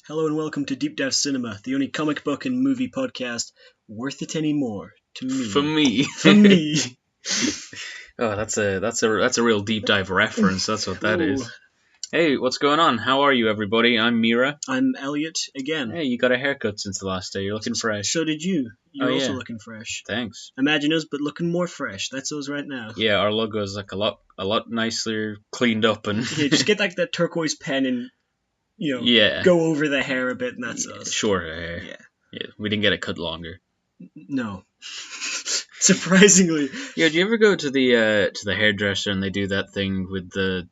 Hello and welcome to Deep Dive Cinema, the only comic book and movie podcast worth it anymore to me. For me. For me. Oh, that's a real deep dive reference. That's what that Ooh. is. Hey, what's going on? How are you, everybody? I'm Meara. I'm Elliott again. Hey, you got a haircut since the last day. You're looking fresh. So did you. You're Oh, also yeah. looking fresh. Thanks. Imagine us, but looking more fresh. That's us right now. Yeah, our logo is like a lot nicer, cleaned up, and Yeah, just get like that turquoise pen and yeah, go over the hair a bit, and that's us. shorter hair. Yeah, we didn't get it cut longer. No. Surprisingly. Yeah, do you ever go to the hairdresser and they do that thing with the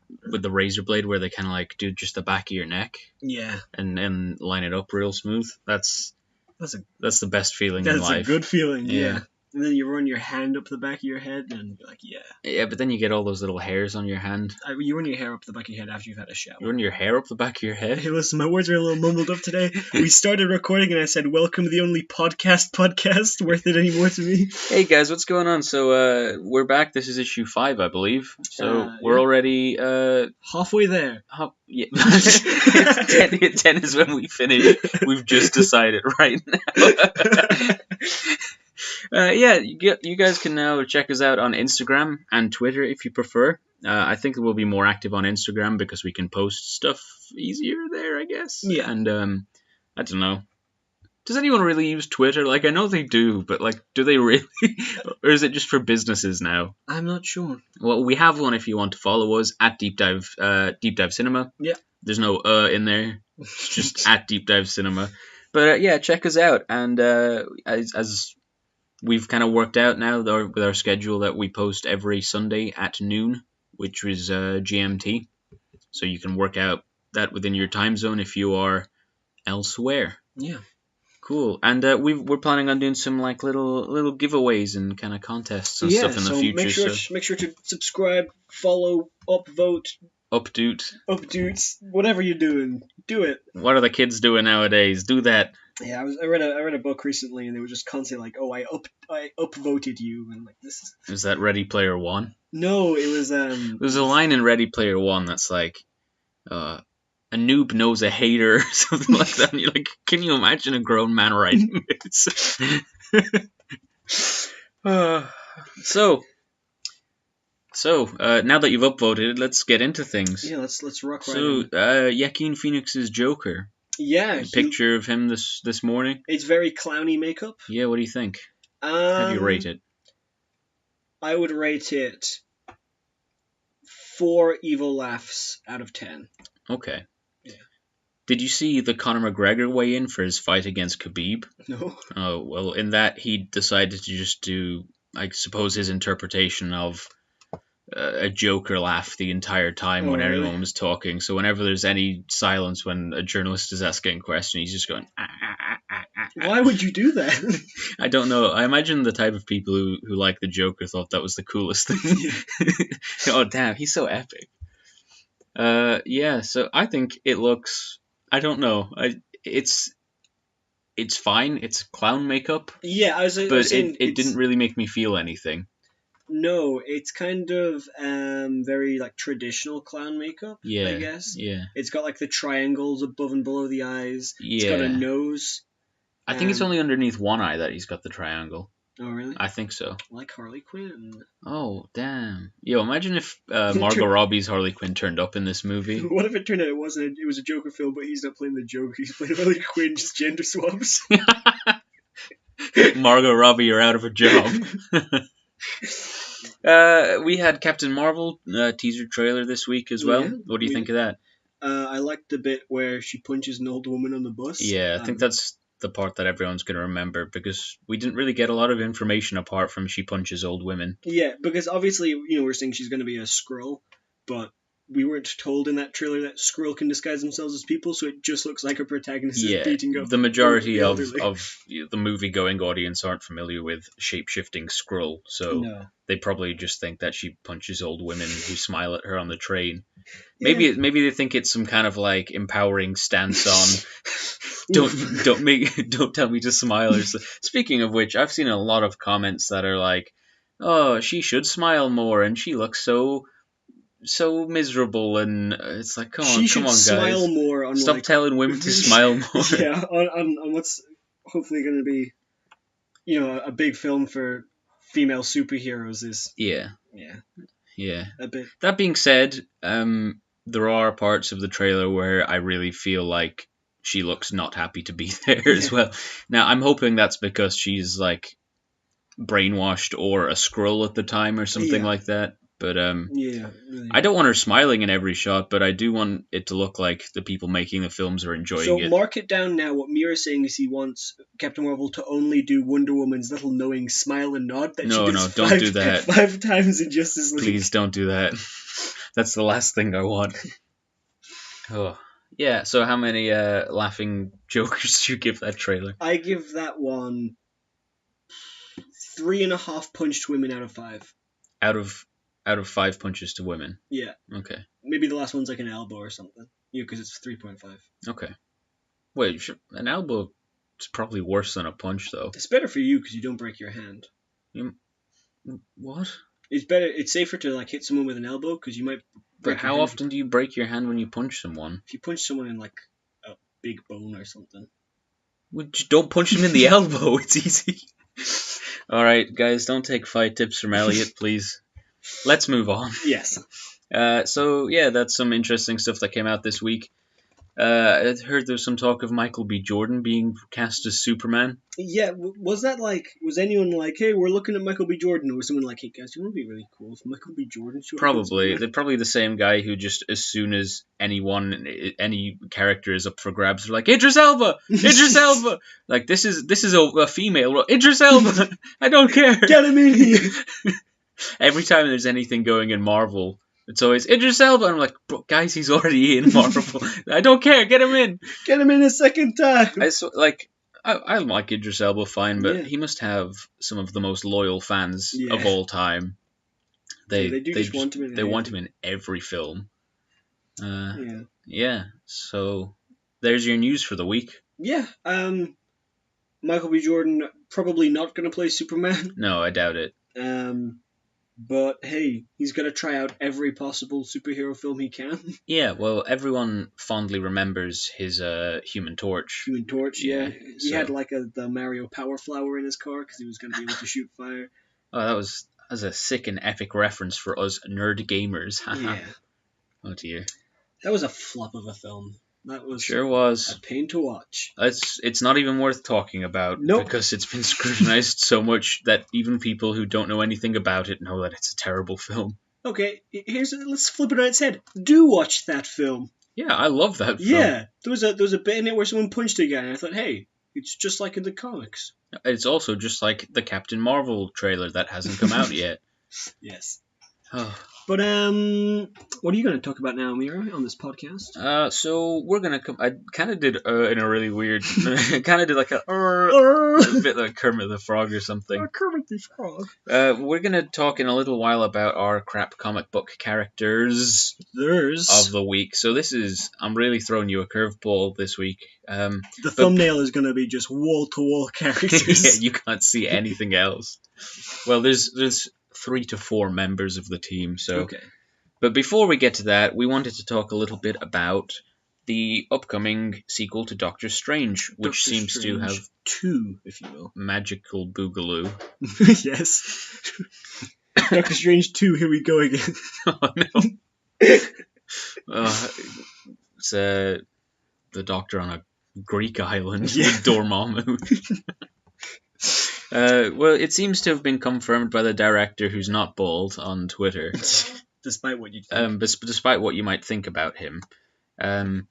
razor blade where they kind of like do just the back of your neck? Yeah. And line it up real smooth. That's the best feeling in life. That's a good feeling, Yeah. And then you run your hand up the back of your head and you're like, yeah. Yeah, but then you get all those little hairs on your hand. You run your hair up the back of your head after you've had a shower. You run your hair up the back of your head? Hey, listen, my words are a little mumbled up today. We started recording and I said, welcome to the only podcast worth it anymore to me. Hey guys, what's going on? So, we're back. This is issue 5, I believe. So, we're already, halfway there. Yeah. 10 is when we finish. We've just decided right now. Yeah, you guys can now check us out on Instagram and Twitter if you prefer. I think we'll be more active on Instagram because we can post stuff easier there, I guess. Yeah. And I don't know. Does anyone really use Twitter? Like, I know they do, but like, do they really? Or is it just for businesses now? I'm not sure. Well, we have one if you want to follow us at Deep Dive Cinema. Yeah. There's no in there. It's just at Deep Dive Cinema. But yeah, check us out. And as we've kind of worked out now with our schedule that we post every Sunday at noon, which is GMT. So you can work out that within your time zone if you are elsewhere. Yeah. Cool. And we're planning on doing some like little giveaways and kind of contests and stuff in the future. Make sure to subscribe, follow, upvote, updoot, whatever you're doing, do it. What are the kids doing nowadays? Do that. Yeah, I read a book recently, and they were just constantly like, "Oh, I upvoted you," and like this. Is that Ready Player One? No, it was There's a line in Ready Player One that's like, a noob knows a hater, or something like that. And you're like, can you imagine a grown man writing this? So now that you've upvoted, let's get into things. Yeah, let's rock right in. So, Joaquin Phoenix's Joker. Yeah, a picture of him this morning. It's very clowny makeup. Yeah, what do you think? How do you rate it? I would rate it 4 evil laughs out of 10. Okay. Yeah. Did you see the Conor McGregor weigh in for his fight against Khabib? No. Oh, well, in that he decided to just do, I suppose, his interpretation of a Joker laugh the entire time when everyone was talking. So whenever there's any silence when a journalist is asking a question, he's just going, ah, ah, ah, ah, ah. Why would you do that? I don't know. I imagine the type of people who like the Joker thought that was the coolest thing. Oh, damn, he's so epic. Yeah, so I think it looks, I don't know. It's fine. It's clown makeup. Yeah, it didn't really make me feel anything. No, it's kind of very like traditional clown makeup, yeah, I guess. Yeah. It's got like the triangles above and below the eyes. Yeah. It's got a nose. I think it's only underneath one eye that he's got the triangle. Oh, really? I think so. Like Harley Quinn. Oh, damn. Yo, imagine if Margot Robbie's Harley Quinn turned up in this movie. What if it turned out it was a Joker film, but he's not playing the Joker, he's playing Harley Quinn, just gender swaps? Margot Robbie, you're out of a job. We had Captain Marvel teaser trailer this week as well. Yeah, what do you think of that? I liked the bit where she punches an old woman on the bus. Yeah, I think that's the part that everyone's going to remember because we didn't really get a lot of information apart from she punches old women. Yeah, because obviously, we're saying she's going to be a Skrull, but we weren't told in that trailer that Skrull can disguise themselves as people, so it just looks like a protagonist is beating up. The majority of the movie-going audience aren't familiar with shape-shifting Skrull, so they probably just think that she punches old women who smile at her on the train. Yeah. Maybe they think it's some kind of like empowering stance on don't tell me to smile. Speaking of which, I've seen a lot of comments that are like, oh, she should smile more, and she looks so so miserable, and it's like, come She should on, guys. smile more on Stop telling women to smile more. Yeah, on what's hopefully going to be, a big film for female superheroes is. Yeah. Yeah. A bit. That being said, there are parts of the trailer where I really feel like she looks not happy to be there as well. Now, I'm hoping that's because she's like brainwashed or a Skrull at the time or something like that. But really. I don't want her smiling in every shot, but I do want it to look like the people making the films are enjoying it. So mark it down now. What Meara's saying is he wants Captain Marvel to only do Wonder Woman's little knowing smile and nod. That No, she does don't do that. 5 times in Justice League. Please don't do that. That's the last thing I want. Oh. Yeah, so how many laughing jokers do you give that trailer? I give that one 3.5 punched women out of 5. Out of 5 punches to women? Yeah. Okay. Maybe the last one's like an elbow or something. Because it's 3.5. Okay. Wait, an elbow is probably worse than a punch, though. It's better for you because you don't break your hand. What? It's better. It's safer to like hit someone with an elbow because you might. But how often do you break your hand when you punch someone? If you punch someone in like a big bone or something. Well, just don't punch them in the elbow. It's easy. All right, guys, don't take fight tips from Elliott, please. Let's move on. Yes. So yeah, that's some interesting stuff that came out this week. I heard there's some talk of Michael B. Jordan being cast as Superman. Yeah, was anyone like, hey, we're looking at Michael B. Jordan, or was someone like, hey guys, you want to be really cool if Michael B. Jordan showed up? Probably. They're probably the same guy who just, as soon as any character is up for grabs, they're like, Idris Elba! Idris Elba! Like, this is a female. Idris Elba! I don't care! Get him in here! Every time there's anything going in Marvel, it's always Idris Elba. And I'm like, bro, guys, he's already in Marvel. I don't care. Get him in. Get him in a second time. I like Idris Elba fine, but he must have some of the most loyal fans of all time. They want him in every film. Yeah. So there's your news for the week. Yeah. Michael B. Jordan probably not going to play Superman. No, I doubt it. But hey, he's got to try out every possible superhero film he can. Yeah, well, everyone fondly remembers his Human Torch. Human Torch, yeah. He had like the Mario Power Flower in his car because he was going to be able to shoot fire. Oh, that was a sick and epic reference for us nerd gamers. Yeah. Oh dear. That was a flop of a film. That was sure was a pain to watch. It's not even worth talking about because it's been scrutinized so much that even people who don't know anything about it know that it's a terrible film. Okay, let's flip it on its head. Do watch that film. Yeah, I love that film. Yeah, there was a bit in it where someone punched a guy, and I thought, hey, it's just like in the comics. It's also just like the Captain Marvel trailer that hasn't come out yet. Yes. But what are you going to talk about now, Meara, on this podcast? So we're going to come. I kind of did in a really weird. Kind of did like a bit like Kermit the Frog or something. Kermit the Frog. We're going to talk in a little while about our crap comic book characters of the week. So I'm really throwing you a curveball this week. The thumbnail is going to be just wall-to-wall characters. Yeah, you can't see anything else. Well, there's 3 to 4 members of the team. So, okay. But before we get to that, we wanted to talk a little bit about the upcoming sequel to Doctor Strange, which seems to have 2, if you will, magical boogaloo. Yes. Doctor Strange 2. Here we go again. Oh no. It's the Doctor on a Greek island with Dormammu. Well, it seems to have been confirmed by the director, who's not bald, on Twitter. Despite what you think. Despite what you might think about him. Yeah,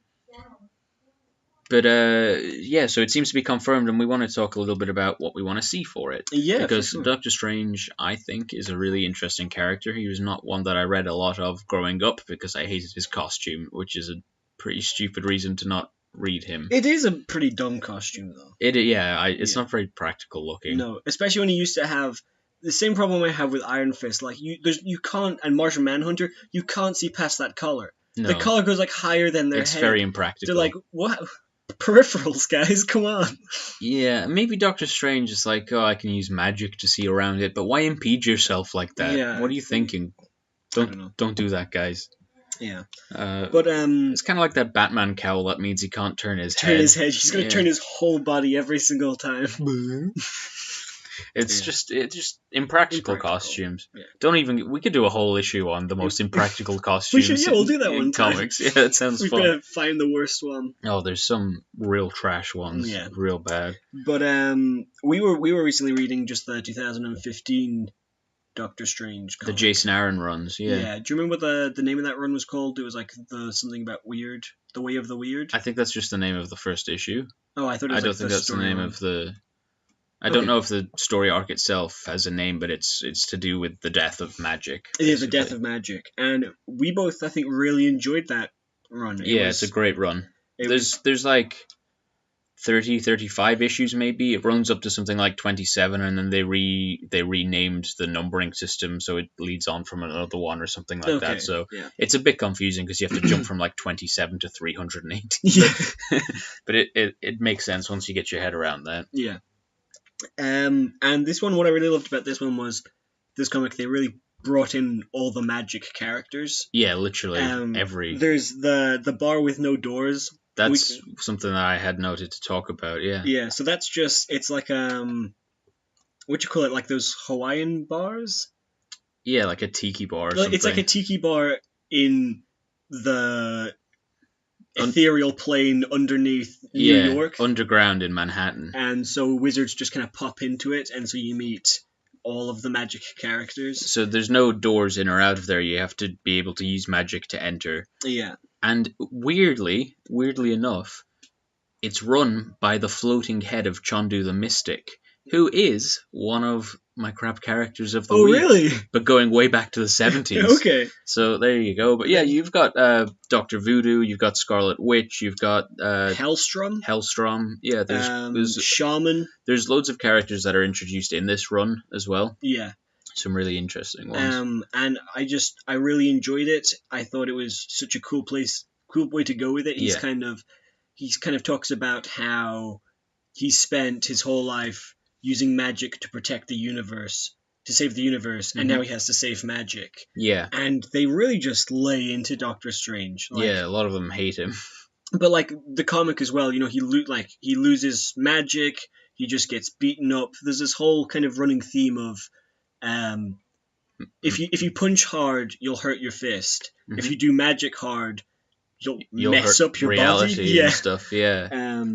so it seems to be confirmed, and we want to talk a little bit about what we want to see for it. Yeah, because for sure. Doctor Strange, I think, is a really interesting character. He was not one that I read a lot of growing up because I hated his costume, which is a pretty stupid reason to not read him. It is a pretty dumb costume, though. It's not very practical looking. No, especially when he used to have the same problem I have with Iron Fist. Like you can't, and Martian Manhunter, you can't see past that collar. No. The collar goes like higher than their head. It's very impractical. They're like, what? Peripherals, guys, come on. Yeah, maybe Doctor Strange is like, I can use magic to see around it, but why impede yourself like that? Yeah. What are you thinking? Don't do that, guys. Yeah. But it's kind of like that Batman cowl. That means he can't turn his head. He's going to turn his whole body every single time. It's just impractical costumes. Yeah. We could do a whole issue on the most impractical costumes. We'll do that one time. Comics. Yeah, that sounds fun. We're gonna find the worst one. Oh, there's some real trash ones. Yeah, real bad. But we were recently reading just the 2015 Doctor Strange comic. The Jason Aaron runs. Yeah. Yeah. Do you remember what the name of that run was called? It was like something about weird. The Way of the Weird. I think that's just the name of the first issue. Oh, I thought it was. I don't think that's the name of the. I don't know if the story arc itself has a name, but it's to do with the death of magic. It is the death of magic, and we both, I think, really enjoyed that run. It's a great run. There's like 30, 35 issues maybe. It runs up to something like 27, and then they renamed the numbering system, so it leads on from another one or something like that. So it's a bit confusing because you have to jump from like 27 to 318. Yeah. But it makes sense once you get your head around that. Yeah. And this one, what I really loved about this one was this comic, they really brought in all the magic characters. Yeah, literally every. There's the bar with no doors. That's something that I had noted to talk about. Yeah. Yeah, so that's it's like what you call it, like those Hawaiian bars. Yeah, like a tiki bar. Or something. It's like a tiki bar in the ethereal plane underneath New York. Underground in Manhattan. And so wizards just kind of pop into it, and so you meet all of the magic characters. So there's no doors in or out of there. You have to be able to use magic to enter. Yeah. And weirdly enough, it's run by the floating head of Chondu the Mystic, who is one of my crap characters of the week. Oh, really? But going way back to the 70s. Okay. So there you go. But yeah, you've got Dr. Voodoo, you've got Scarlet Witch, you've got Hellstrom. Yeah, there's Shaman. There's loads of characters that are introduced in this run as well. Yeah. Some really interesting ones. And I really enjoyed it. I thought it was such a cool way to go with it. He kind of talks about how he spent his whole life using magic to protect the universe, to save the universe, and now he has to save magic. Yeah. And they really just lay into Doctor Strange. A lot of them hate him. But like the comic as well, he loses magic, he just gets beaten up. There's this whole kind of running theme of if you punch hard, you'll hurt your fist. Mm-hmm. If you do magic hard, you'll mess hurt up your reality body. And stuff. Yeah.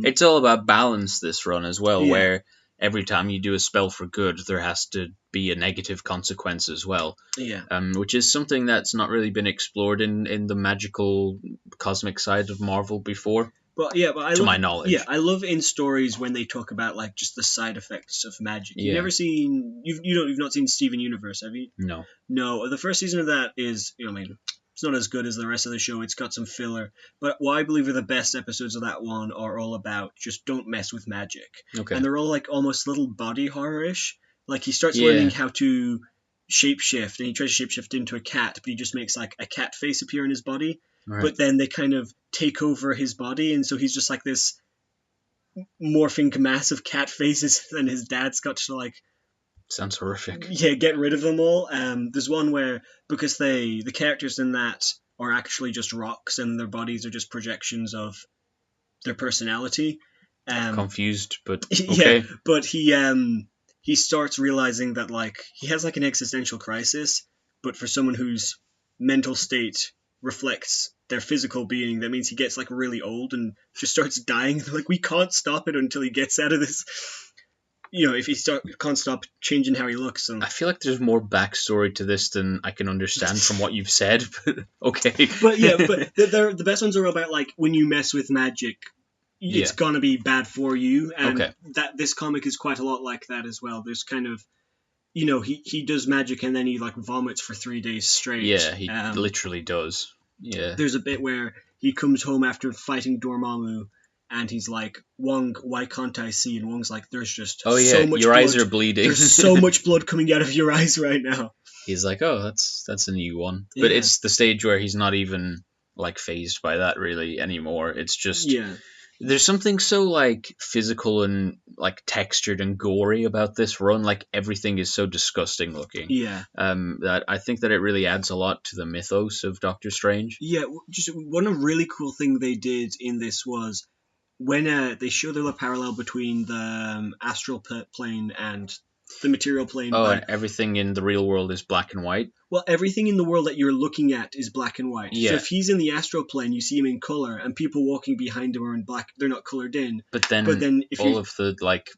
It's all about balance, this run as well, where every time you do a spell for good, there has to be a negative consequence as well. Yeah. Which is something that's not really been explored in the magical cosmic side of Marvel before. To my knowledge. Yeah, I love in stories when they talk about like just the side effects of magic. You've never seen you've not seen Steven Universe, have you? No. No, the first season of that is it's not as good as the rest of the show. It's got some filler. But what I believe are the best episodes of that one are all about just don't mess with magic. Okay. And they're all like almost little body horror-ish. Like he starts learning how to shapeshift, and he tries to shapeshift into a cat, but he just makes like a cat face appear in his body. Right. But then they kind of take over his body, and so he's just like this morphing mass of cat faces, and his dad's got to like... Sounds horrific. Yeah, get rid of them all. There's one where, because the characters in that are actually just rocks and their bodies are just projections of their personality. Confused, but okay. Yeah, but he starts realizing that like he has like an existential crisis, but for someone whose mental state reflects their physical being, that means he gets like really old and just starts dying. Like, we can't stop it until he gets out of this... if he can't stop changing how he looks. So. I feel like there's more backstory to this than I can understand from what you've said, but okay. But the best ones are about, like, when you mess with magic, it's gonna be bad for you. And this comic is quite a lot like that as well. There's kind of, he does magic and then he, like, vomits for 3 days straight. Yeah, he literally does. Yeah. There's a bit where he comes home after fighting Dormammu, and he's like, Wong, why can't I see? And Wong's like, there's just so much your blood. Eyes are bleeding. There's so much blood coming out of your eyes right now. He's like, oh, that's a new one. But it's the stage where he's not even, like, phased by that really anymore. It's just There's something so like physical and like textured and gory about this run. Like everything is so disgusting looking. Yeah. That I think that it really adds a lot to the mythos of Doctor Strange. Yeah, just one really cool thing they did in this was when they show the parallel between the astral plane and the material plane. Oh, and everything in the real world is black and white. Well, everything in the world that you're looking at is black and white. Yeah. So if he's in the astral plane, you see him in color, and people walking behind him are in black. They're not colored in. But then if all of the like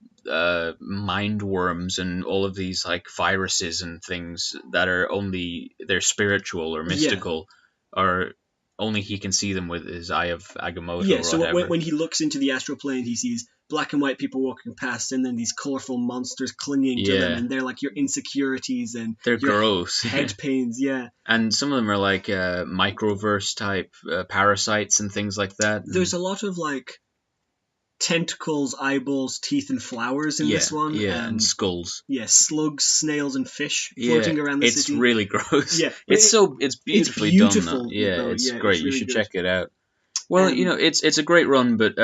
mind worms and all of these like viruses and things that are only they're spiritual or mystical, or only he can see them with his eye of Agamotto. Yeah, or so whatever. when he looks into the astral plane, he sees black and white people walking past, and then these colorful monsters clinging to them, and they're like your insecurities and they're your gross head pains. Yeah, and some of them are like microverse type parasites and things like that. There's a lot of like tentacles, eyeballs, teeth, and flowers in this one. Yeah, and skulls. Yeah, slugs, snails, and fish floating around the city. It's really gross. Yeah, it's beautifully done. Though. Yeah, it's great. It's really you should good. check it out. Well, it's a great run, but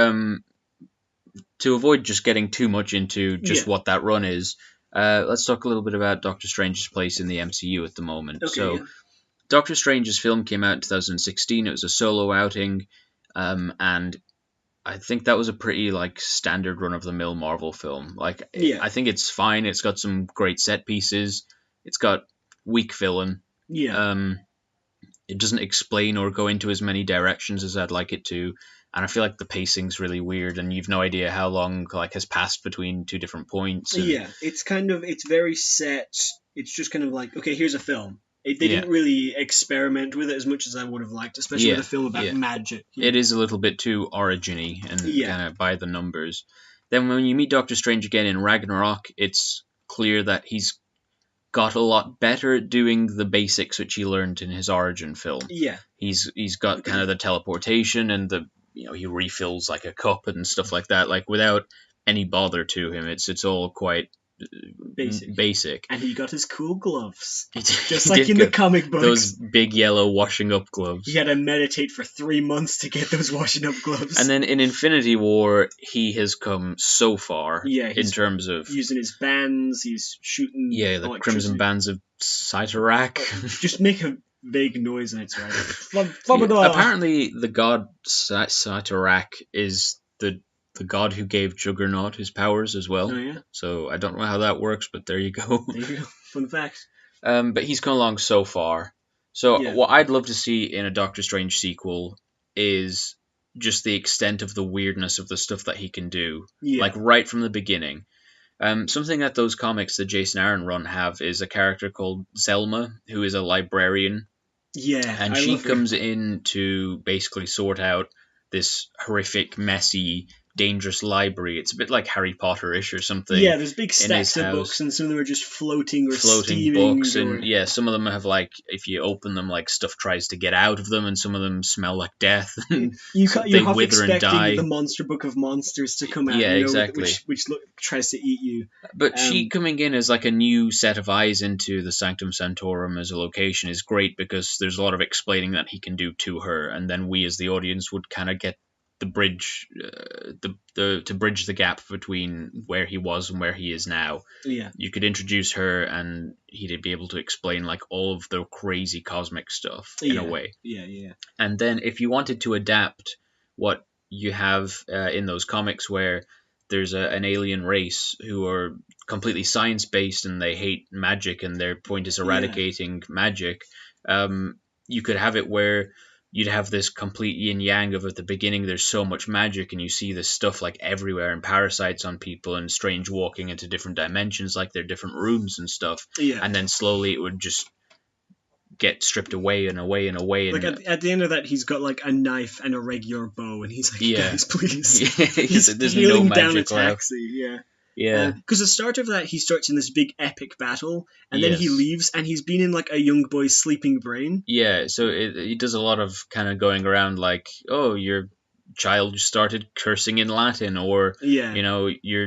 to avoid just getting too much into just what that run is, let's talk a little bit about Doctor Strange's place in the MCU at the moment. Okay, Doctor Strange's film came out in 2016. It was a solo outing, and I think that was a pretty like standard run-of-the-mill Marvel film. Like, I think it's fine. It's got some great set pieces. It's got weak villain. Yeah. It doesn't explain or go into as many directions as I'd like it to, and I feel like the pacing's really weird, and you've no idea how long like has passed between two different points. Yeah, it's very set. It's just kind of like, okay, here's a film. They didn't really experiment with it as much as I would have liked, especially with a film about magic. It is a little bit too origin-y and kind of by the numbers. Then when you meet Doctor Strange again in Ragnarok, it's clear that he's got a lot better at doing the basics which he learned in his origin film. Yeah. He's got kind of the teleportation and he refills like a cup and stuff like that, like without any bother to him. It's all quite basic. And he got his cool gloves. Just like in the comic books. Those big yellow washing up gloves. He had to meditate for 3 months to get those washing up gloves. And then in Infinity War, he has come so far in terms of using his bands, he's shooting the crimson bands of Cyttorak. Just make a vague noise and it's right. Apparently the god Cyttorak is the god who gave Juggernaut his powers as well. Oh, yeah? So I don't know how that works, but there you go. There you go. Fun fact. But he's come along so far. So what I'd love to see in a Doctor Strange sequel is just the extent of the weirdness of the stuff that he can do. Yeah. Like right from the beginning. Something that those comics, the Jason Aaron run, have is a character called Zelma, who is a librarian. Yeah. And she comes in to basically sort out this horrific, messy, dangerous library. It's a bit like Harry Potter-ish or something. Yeah, there's big stacks of books, and some of them are just floating books, and some of them have like, if you open them, like stuff tries to get out of them, and some of them smell like death. You're half expecting the Monster Book of Monsters to come out. Yeah, exactly. Which tries to eat you. But she coming in as like a new set of eyes into the Sanctum Sanctorum as a location is great, because there's a lot of explaining that he can do to her, and then we as the audience would kind of get the bridge, to bridge the gap between where he was and where he is now. Yeah, you could introduce her, and he'd be able to explain like all of the crazy cosmic stuff in a way. Yeah. And then if you wanted to adapt what you have in those comics, where there's an alien race who are completely science based and they hate magic, and their point is eradicating magic, you could have it where you'd have this complete yin yang of, at the beginning there's so much magic and you see this stuff like everywhere, and parasites on people, and Strange walking into different dimensions like they're different rooms and stuff. Yeah. And then slowly it would just get stripped away and away and away. Like at the end of that, he's got like a knife and a regular bow, and he's like, guys, please. There's no magic down a taxi. Yeah. Because the start of that, he starts in this big epic battle, and then he leaves, and he's been in like a young boy's sleeping brain. Yeah, so it does a lot of kind of going around like, oh, your child started cursing in Latin, or your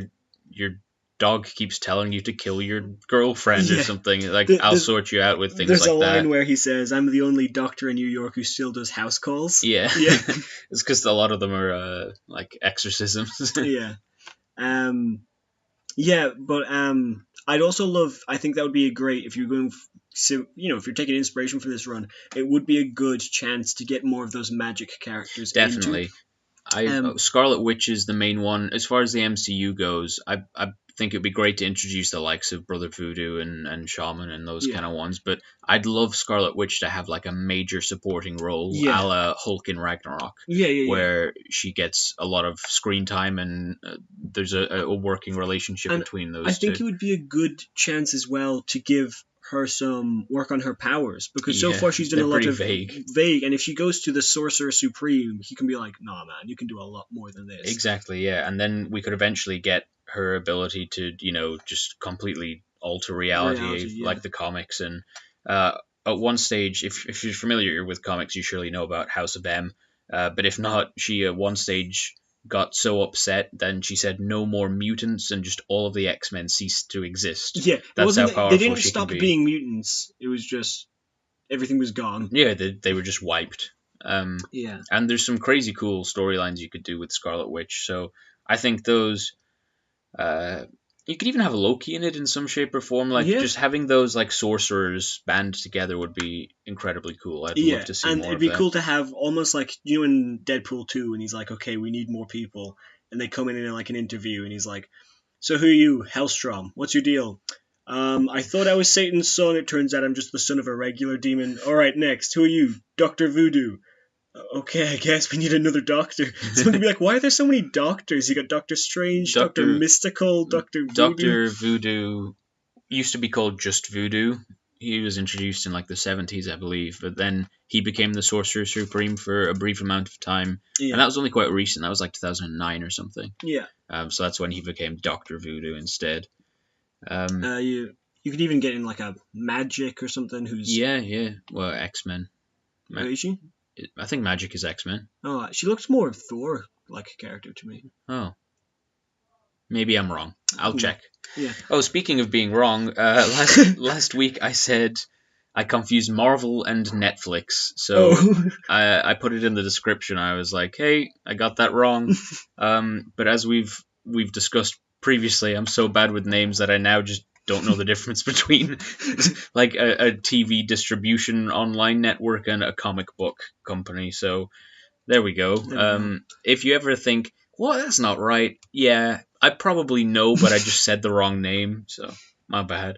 dog keeps telling you to kill your girlfriend or something. Like, I'll There's, sort you out with things there's like a line that. where he says, "I'm the only doctor in New York who still does house calls." Yeah. Yeah. It's because a lot of them are like exorcisms. Yeah. Um. Yeah, but I'd also love. I think that would be a great if you're going. So if you're taking inspiration for this run, it would be a good chance to get more of those magic characters into. Definitely. Um. Scarlet Witch is the main one. As far as the MCU goes, I think it'd be great to introduce the likes of Brother Voodoo and Shaman and those Yeah. kind of ones. But I'd love Scarlet Witch to have like a major supporting role, Yeah. a la Hulk in Ragnarok, Yeah. where she gets a lot of screen time and there's a working relationship And between those I think two. it would be a good chance as well to give her some work on her powers because so Yeah, far she's done a they're lot pretty of vague. and if she goes to the Sorcerer Supreme, he can be like, "Nah, man, you can do a lot more than this." Exactly, yeah. And then we could eventually get her ability to, just completely alter reality Yeah. like the comics. And at one stage, if you're familiar with comics, you surely know about House of M. But if not, she at one stage got so upset, then she said no more mutants and just all of the X-Men ceased to exist. Yeah, it That's how wasn't. They powerful didn't she can stop be. being mutants. It was just everything was gone. Yeah, they were just wiped. Yeah. And there's some crazy cool storylines you could do with Scarlet Witch. So I think those. You could even have Loki in it in some shape or form. Like, Yeah. just having those like sorcerers band together would be incredibly cool. I'd love to see And more it'd of be that. cool to have almost like in Deadpool 2 and he's like, "Okay, we need more people." And they come in like an interview and he's like, "So who are you, Hellstrom? What's your deal?" I thought I was Satan's son. It turns out I'm just the son of a regular demon. All right, next. Who are you? Dr. Voodoo. Okay, I guess we need another doctor. Someone could be like, why are there so many doctors? You got Doctor Strange, Doctor Mystical, Doctor Voodoo. Doctor Voodoo used to be called just Voodoo. He was introduced in like the 70s, I believe, but then he became the Sorcerer Supreme for a brief amount of time, and that was only quite recent. That was like 2009 or something. Yeah. So that's when he became Doctor Voodoo instead. You could even get in like a Magic or something who's... Yeah. Well, X-Men. Is she? I think Magic is X-Men. Oh, she looks more Thor-like a character to me. Oh. Maybe I'm wrong. I'll check. Yeah. Oh, speaking of being wrong, last week I said I confused Marvel and Netflix. So I put it in the description. I was like, hey, I got that wrong. But as we've discussed previously, I'm so bad with names that I now just don't know the difference between like a TV distribution online network and a comic book company. So there we go. If you ever think, well, that's not right, yeah, I probably know, but I just said the wrong name, so my bad.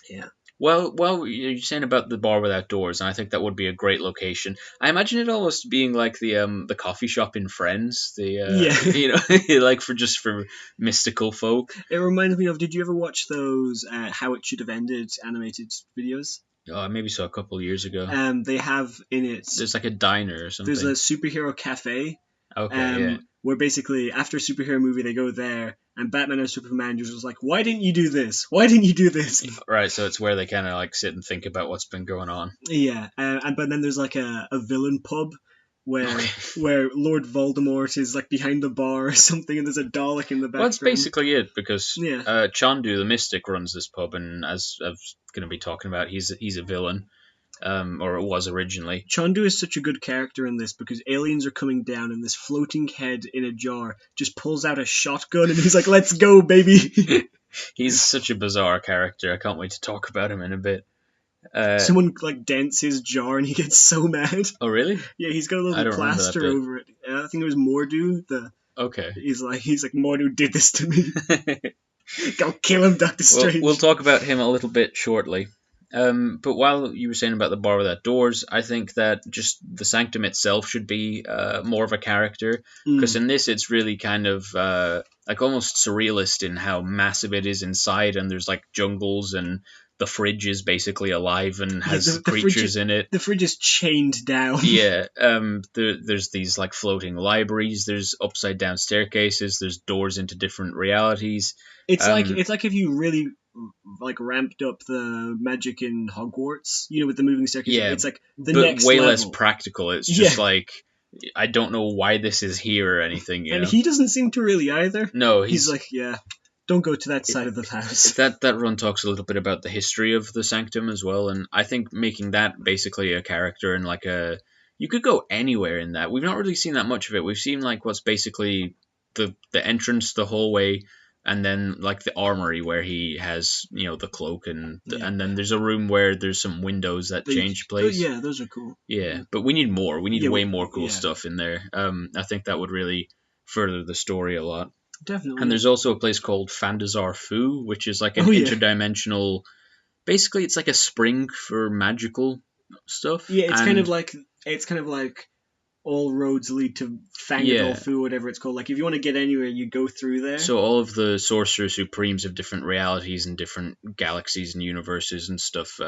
Yeah. Well, you're saying about the bar without doors, and I think that would be a great location. I imagine it almost being like the coffee shop in Friends, like for mystical folk. It reminds me of. Did you ever watch those How It Should Have Ended animated videos? Oh, I maybe saw a couple of years ago. They have in it. There's like a diner or something. There's a superhero cafe. Okay, yeah. Where basically after a superhero movie they go there, and Batman and Superman just was like, "Why didn't you do this? Why didn't you do this?" Right, so it's where they kind of like sit and think about what's been going on. Yeah, but then there's like a villain pub where Lord Voldemort is like behind the bar or something, and there's a Dalek in the background. Well, that's basically it, because Yeah. Chandu the Mystic runs this pub, and as I was going to be talking about, he's a villain. Or it was originally. Chandu is such a good character in this because aliens are coming down and this floating head in a jar just pulls out a shotgun and he's like, "Let's go, baby." He's such a bizarre character. I can't wait to talk about him in a bit. Someone like dents his jar and he gets so mad. Oh, really? Yeah, he's got a little plaster over it. I think it was Mordu. Okay. He's like Mordu did this to me. Go kill him, Doctor Strange. We'll talk about him a little bit shortly. But while you were saying about the bar without doors, I think that just the Sanctum itself should be more of a character, because in this it's really kind of like almost surrealist in how massive it is inside, and there's like jungles, and the fridge is basically alive and has creatures in it. The fridge is chained down. Yeah, there's these like floating libraries, there's upside down staircases, there's doors into different realities. It's like if you really like ramped up the magic in Hogwarts, with the moving staircase. Yeah, it's like the but next way level. less practical. It's just like, I don't know why this is here or anything. And he doesn't seem to really either. No, he's like, yeah. don't go to that side of the house. That run talks a little bit about the history of the Sanctum as well, and I think making that basically a character and like a you could go anywhere in that. We've not really seen that much of it. We've seen like what's basically the entrance, the hallway, and then like the armory where he has the cloak and and then there's a room where there's some windows that change place. Yeah, those are cool. Yeah, but we need more. We need way more cool stuff in there. I think that would really further the story a lot. Definitely. And there's also a place called Fandazar Fu, which is like an interdimensional. Basically, it's like a spring for magical stuff. Yeah, it's kind of like all roads lead to Fangadol Fu, whatever it's called. Like, if you want to get anywhere, you go through there. So all of the Sorcerer Supremes of different realities and different galaxies and universes and stuff,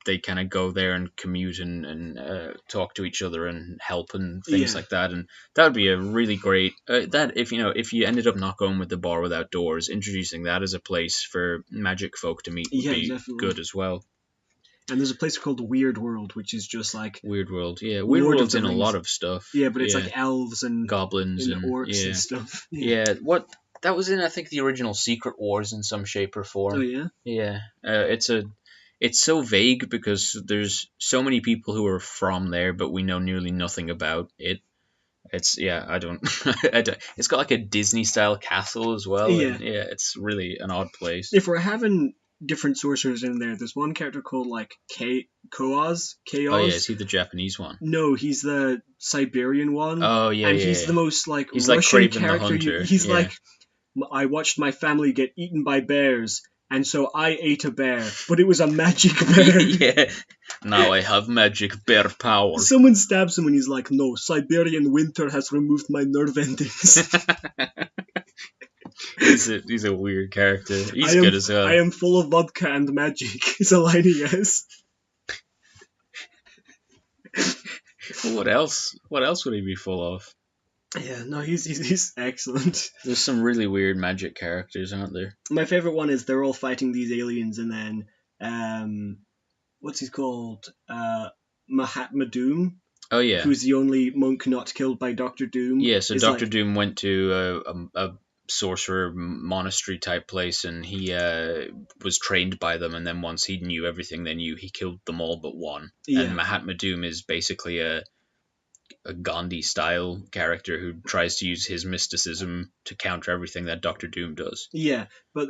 they kind of go there and commute and talk to each other and help and things like that. And that would be a really great... that if you ended up not going with the Bar Without Doors, introducing that as a place for magic folk to meet would be good as well. And there's a place called Weird World, which is just like... Weird World, yeah. Weird World's in a lot of stuff. Yeah, but it's like elves and... goblins and orcs and stuff. Yeah, what... That was in, I think, the original Secret Wars in some shape or form. Oh, yeah? Yeah. It's so vague because there's so many people who are from there, but we know nearly nothing about it. It's, I don't... It's got like a Disney-style castle as well. Yeah. And, it's really an odd place. If we're having... different sorcerers in there. There's one character called like Chaos. Oh yeah, is he the Japanese one? No, he's the Siberian one. Oh yeah, and he's the most like he's Russian like Kraven character. the Hunter. He's like, I watched my family get eaten by bears, and so I ate a bear, but it was a magic bear. Yeah. Now I have magic bear power. Someone stabs him and he's like, no, Siberian winter has removed my nerve endings. He's a weird character. He's good as well. I am full of vodka and magic. Is a line he has. What else? What else would he be full of? Yeah, no, he's excellent. There's some really weird magic characters, aren't there? My favorite one is they're all fighting these aliens, and then what's he called? Mahatma Doom. Oh yeah. Who's the only monk not killed by Doctor Doom? Yeah, so Doctor Doom went to a sorcerer monastery type place, and he was trained by them, and then once he knew everything they knew, he killed them all but one. And Mahatma Doom is basically a Gandhi style character who tries to use his mysticism to counter everything that Doctor Doom does. Yeah, but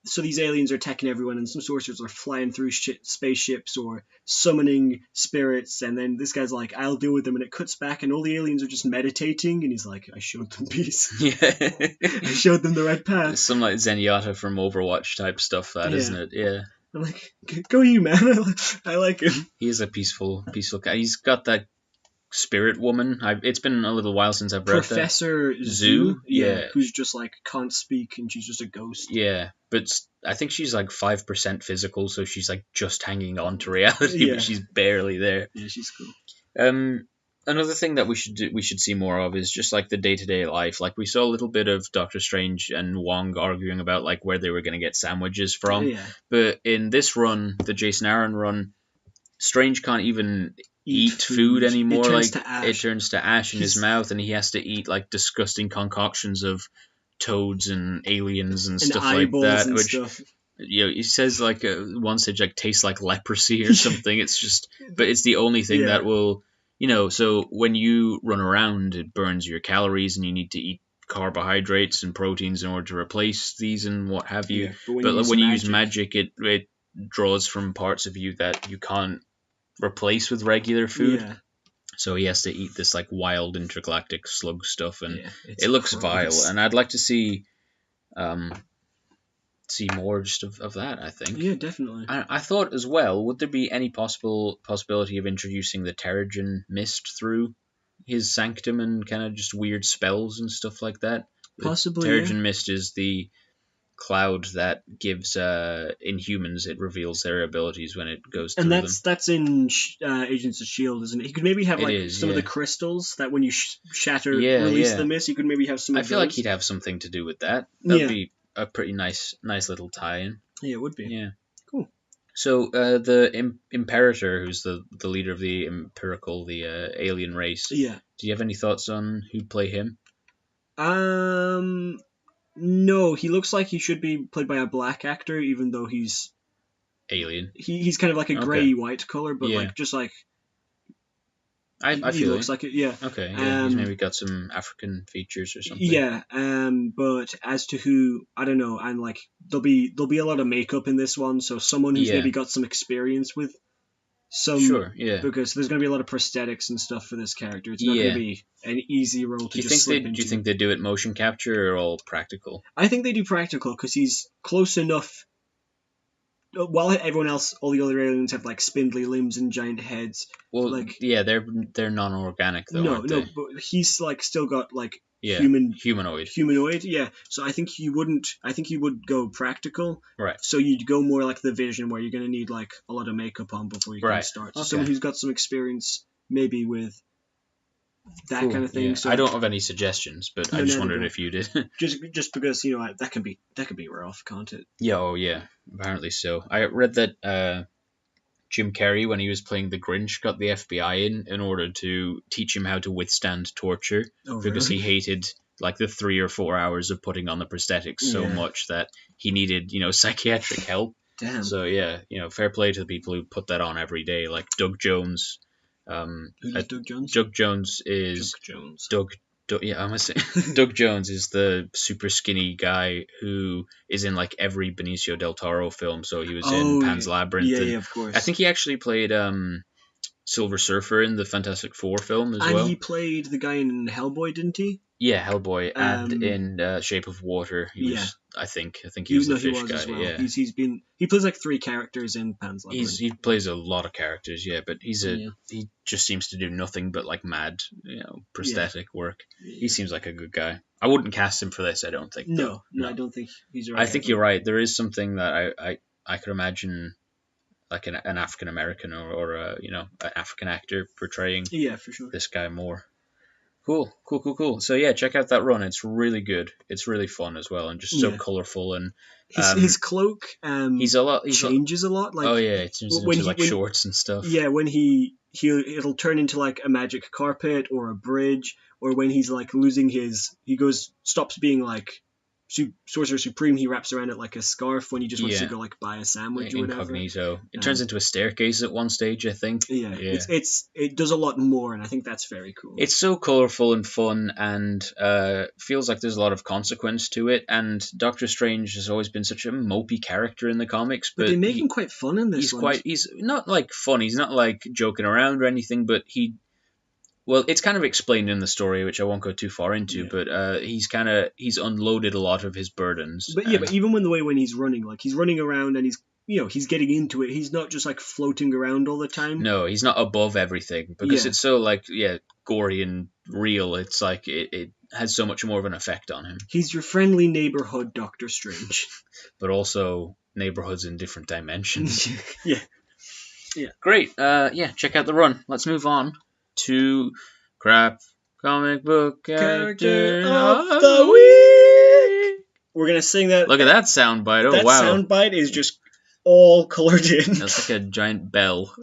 so these aliens are attacking everyone, and some sorcerers are flying through spaceships or summoning spirits, and then this guy's like, I'll deal with them, and it cuts back, and all the aliens are just meditating, and he's like, I showed them peace. Yeah. I showed them the right path. Some like Zenyatta from Overwatch type stuff, isn't it? Yeah. I'm like, go you, man. I like him. He is a peaceful guy. He's got that spirit woman. It's been a little while since I've read Professor Zhu, who's just like can't speak and she's just a ghost. Yeah, but I think she's like 5% physical, so she's like just hanging on to reality, but she's barely there. Yeah, she's cool. Another thing that we should see more of is just like the day-to-day life. Like we saw a little bit of Doctor Strange and Wong arguing about like where they were going to get sandwiches from. But in this run, the Jason Aaron run, Strange can't even eat food anymore. It turns to ash in his mouth, and he has to eat like disgusting concoctions of toads and aliens and stuff like that. Which he says like one stage like tastes like leprosy or something. It's just, but it's the only thing that will, So when you run around, it burns your calories, and you need to eat carbohydrates and proteins in order to replace these and what have you. But when you use magic, it draws from parts of you that you can't replace with regular food. So he has to eat this like wild intergalactic slug stuff, and it looks vile, and I'd like to see more just of that, I think. Yeah, definitely. I thought as well, would there be any possibility of introducing the Terrigen Mist through his sanctum and kind of just weird spells and stuff like that? Possibly. Terrigen Mist is the cloud that gives Inhumans, it reveals their abilities when it goes through them. And that's in Agents of S.H.I.E.L.D., isn't it? He could maybe have some of the crystals that when you shatter release the mist. He could maybe have some of I feel like he'd have something to do with that. That'd be a pretty nice little tie-in. Yeah, it would be. Yeah. Cool. So the Imperator, who's the leader of the Empirical, the alien race. Yeah. Do you have any thoughts on who'd play him? No, No, he looks like he should be played by a black actor, even though he's Alien. he's kind of like a Okay. grey-white color, but Yeah. like just like I he feel looks like it. Yeah. Okay, yeah, he's maybe got some African features or something. Yeah, but as to who, I don't know, and like there'll be a lot of makeup in this one, so someone who's maybe got some experience with some, Sure, yeah. because there's gonna be a lot of prosthetics and stuff for this character. It's not gonna be an easy role to just slip into. Do you think they do it motion capture or all practical? I think they do practical because he's close enough. While everyone else, all the other aliens have like spindly limbs and giant heads. Well, like yeah, they're non-organic though. No, aren't no, they? but he's like still got like humanoid. Yeah, so I think you wouldn't. I think you would go practical. Right. So you'd go more like the Vision, where you're going to need like a lot of makeup on before you can start. So someone who's got some experience, maybe with that kind of thing. Yeah. So I don't have any suggestions, but I just wondered if you did. just because that can be rough, can't it? Yeah. Oh yeah. Apparently so. I read that Jim Carrey, when he was playing the Grinch, got the FBI in order to teach him how to withstand torture because he hated like the 3 or 4 hours of putting on the prosthetics so much that he needed, psychiatric help. Damn. So yeah, fair play to the people who put that on every day, like Doug Jones. Who's Doug Jones? Doug Jones is Doug Jones. I'm gonna say Doug Jones is the super skinny guy who is in like every Benicio del Toro film. So he was in Pan's Labyrinth. Yeah, of course. I think he actually played Silver Surfer in the Fantastic Four film as well. And he played the guy in Hellboy, didn't he? Yeah, Hellboy, and in Shape of Water, he was. I think he was the fish guy. Well. Yeah, he plays like 3 characters in Pan's Labyrinth. He plays a lot of characters, yeah, but he just seems to do nothing but like mad, prosthetic work. He seems like a good guy. I wouldn't cast him for this. I don't think. No, I don't think he's right. I think you're right. There is something that I could imagine, like an African American or an African actor portraying. Yeah, for sure. This guy more. Cool. So yeah, check out that run. It's really good. It's really fun as well, and just so colorful. And his cloak changes a lot. Like, it turns into like shorts and stuff. Yeah, when it'll turn into like a magic carpet or a bridge, or when he's like losing stops being like Sorcerer Supreme, he wraps around it like a scarf when he just wants to go like buy a sandwich or whatever. Incognito. It turns into a staircase at one stage, I think. Yeah. It does a lot more, and I think that's very cool. It's so colorful and fun, and feels like there's a lot of consequence to it. And Doctor Strange has always been such a mopey character in the comics, but they make him quite fun in this. He's not like fun. He's not like joking around or anything, but well, it's kind of explained in the story, which I won't go too far into, but he's unloaded a lot of his burdens. But but even when he's running, like he's running around and he's getting into it. He's not just like floating around all the time. No, he's not above everything because it's so like gory and real. It's like it has so much more of an effect on him. He's your friendly neighborhood Doctor Strange, but also neighborhoods in different dimensions. Yeah. Great. Check out the run. Let's move on to crap comic book character of the week. We're gonna sing that. Look at that soundbite! Oh wow! That soundbite is just all colored in. That's like a giant bell.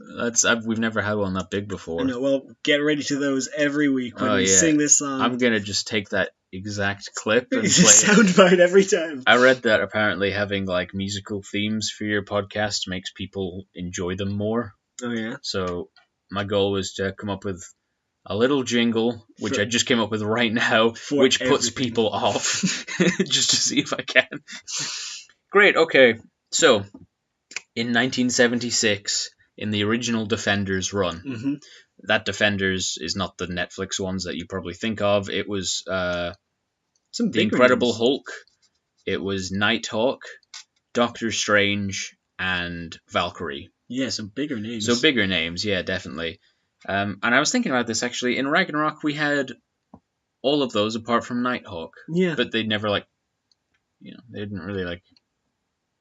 We've never had one that big before. I know. Well, get ready to those every week when we sing this song. I'm gonna just take that exact clip and play soundbite every time. I read that apparently having like musical themes for your podcast makes people enjoy them more. Oh yeah. So my goal was to come up with a little jingle, which I just came up with right now, which puts people off, just to see if I can. Great, okay. So, in 1976, in the original Defenders run, that Defenders is not the Netflix ones that you probably think of. It was The Incredible Hulk, it was Nighthawk, Doctor Strange, and Valkyrie. Yeah, some bigger names. So bigger names, yeah, definitely. And I was thinking about this, actually. In Ragnarok, we had all of those apart from Nighthawk. Yeah. But they never, they didn't really,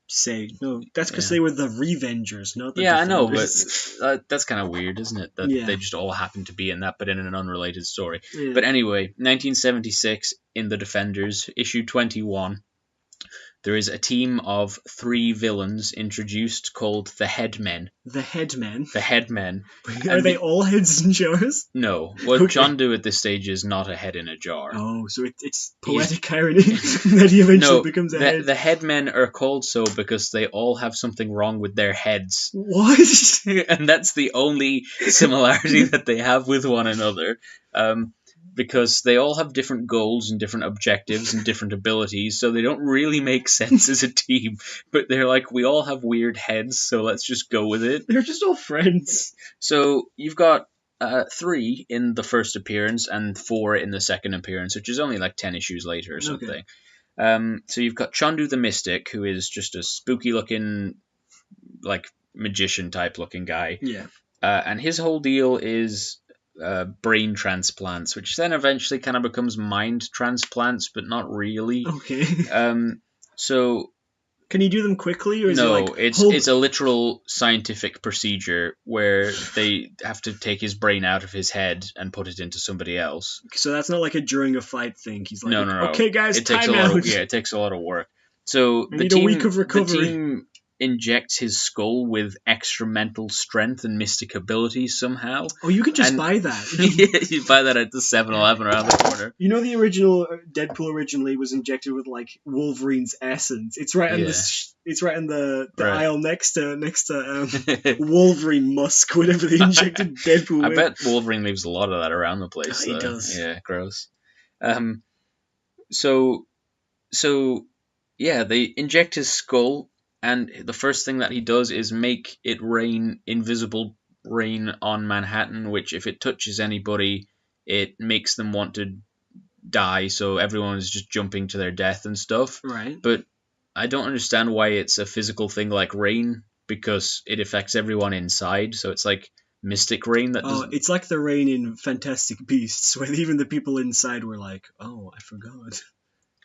say. No, that's because they were the Revengers, not the Defenders. I know, but that's kind of weird, isn't it? That they just all happened to be in that, but in an unrelated story. Yeah. But anyway, 1976, in The Defenders, issue 21, there is a team of 3 villains introduced called the Headmen. The Headmen. The Headmen. Are they all heads in jars? No. What Okay. Chandu at this stage is not a head in a jar. Oh, so it's poetic irony that he eventually becomes a head. The Headmen are called so because they all have something wrong with their heads. What? And that's the only similarity that they have with one another. Because they all have different goals and different objectives and different abilities, so they don't really make sense as a team. But they're like, we all have weird heads, so let's just go with it. They're just all friends. So you've got 3 in the first appearance and 4 in the second appearance, which is only like 10 issues later or something. Okay. So you've got Chandu the Mystic, who is just a spooky-looking, like, magician-type looking guy. Yeah. And his whole deal is brain transplants, which then eventually kind of becomes mind transplants, but not really. Okay. So can he do them quickly, or is no? it like it's a literal scientific procedure where they have to take his brain out of his head and put it into somebody else. So that's not like a during a fight thing. He's like, no. Okay, guys, it takes time a lot out. it takes a lot of work. So I need a week of recovery. The team injects his skull with extra mental strength and mystic abilities somehow. Oh, you could just buy that. Yeah, you buy that at the 7-Eleven around the corner. You know, the original Deadpool originally was injected with like Wolverine's essence. It's right in the aisle next to Wolverine Musk, whatever they injected Deadpool with. I bet Wolverine leaves a lot of that around the place. He does. Yeah, gross. So yeah, they inject his skull. And the first thing that he does is make it rain invisible rain on Manhattan, which if it touches anybody, it makes them want to die. So everyone is just jumping to their death and stuff. Right. But I don't understand why it's a physical thing like rain, because it affects everyone inside. So it's like mystic rain that doesn't... it's like the rain in Fantastic Beasts, where even the people inside were like, oh, I forgot.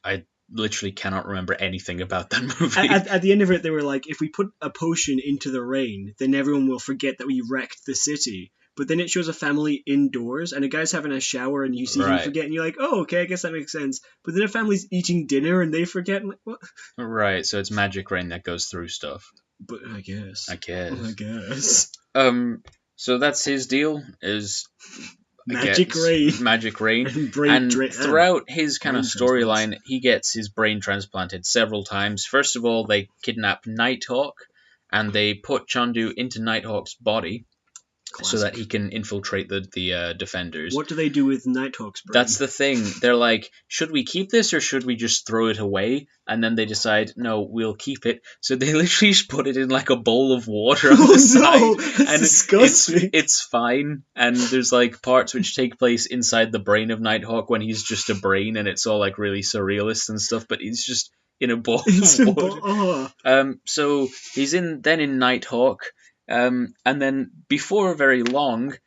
I literally cannot remember anything about that movie. At the end of it, they were like, if we put a potion into the rain, then everyone will forget that we wrecked the city. But then it shows a family indoors, and a guy's having a shower, and you see him forget, and you're like, oh, okay, I guess that makes sense. But then a family's eating dinner, and they forget, and like, what? Right, so it's magic rain that goes through stuff. But I guess. So that's his deal, is... Magic rain. And throughout his kind of storyline, he gets his brain transplanted several times. First of all, they kidnap Nighthawk, and they put Chandu into Nighthawk's body. Classic. So that he can infiltrate the defenders. What do they do with Nighthawk's brain? That's the thing. They're like, should we keep this or should we just throw it away? And then they decide, no, we'll keep it. So they literally just put it in like a bowl of water on the side. That's disgusting. It's fine. And there's like parts which take place inside the brain of Nighthawk when he's just a brain, and it's all like really surrealist and stuff, but he's just in a bowl of water. So he's in Nighthawk. And then before very long,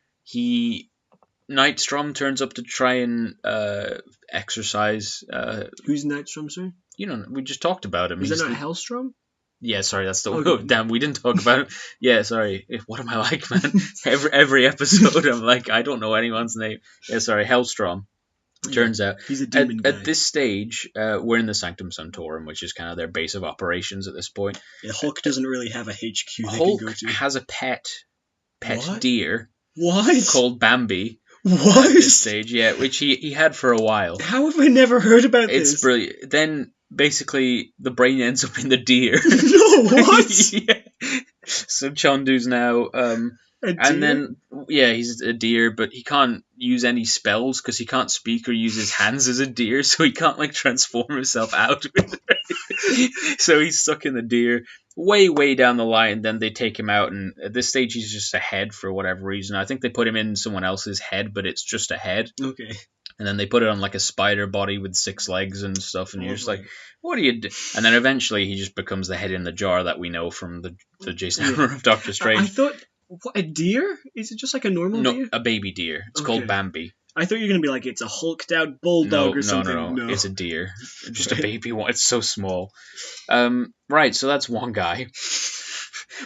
Nightstrom turns up to try and exercise. Who's Nightstrom, sir? You know, we just talked about him. Is that not Hellstrom? Yeah, sorry, that's the one. Oh, damn, we didn't talk about him. Yeah, sorry. What am I like, man? Every episode, I'm like, I don't know anyone's name. Yeah, sorry, Hellstrom. Turns out he's a demon guy. At this stage, we're in the Sanctum Sanctorum, which is kind of their base of operations at this point. Yeah, Hulk doesn't really have a HQ Hulk they can go to. has a pet deer. What? Called Bambi. What? At this stage, yeah, which he had for a while. How have I never heard about this? It's brilliant. Then, basically, the brain ends up in the deer. No, what? Yeah. So Chandu's now... and then, yeah, he's a deer, but he can't use any spells because he can't speak or use his hands as a deer, so he can't, like, transform himself out with it. So he's stuck in the deer. Way down the line, then they take him out, and at this stage he's just a head for whatever reason. I think they put him in someone else's head, but it's just a head. Okay. And then they put it on, like, a spider body with 6 legs and stuff, and you're just like, what do you do? And then eventually he just becomes the head in the jar that we know from the Jason Aaron of Doctor Strange. I thought... What, a deer? Is it just like a normal deer? No, a baby deer. It's called Bambi. I thought you were going to be like, it's a hulked out bulldog or something. No, it's a deer. Just a baby one. It's so small. Right, so that's one guy.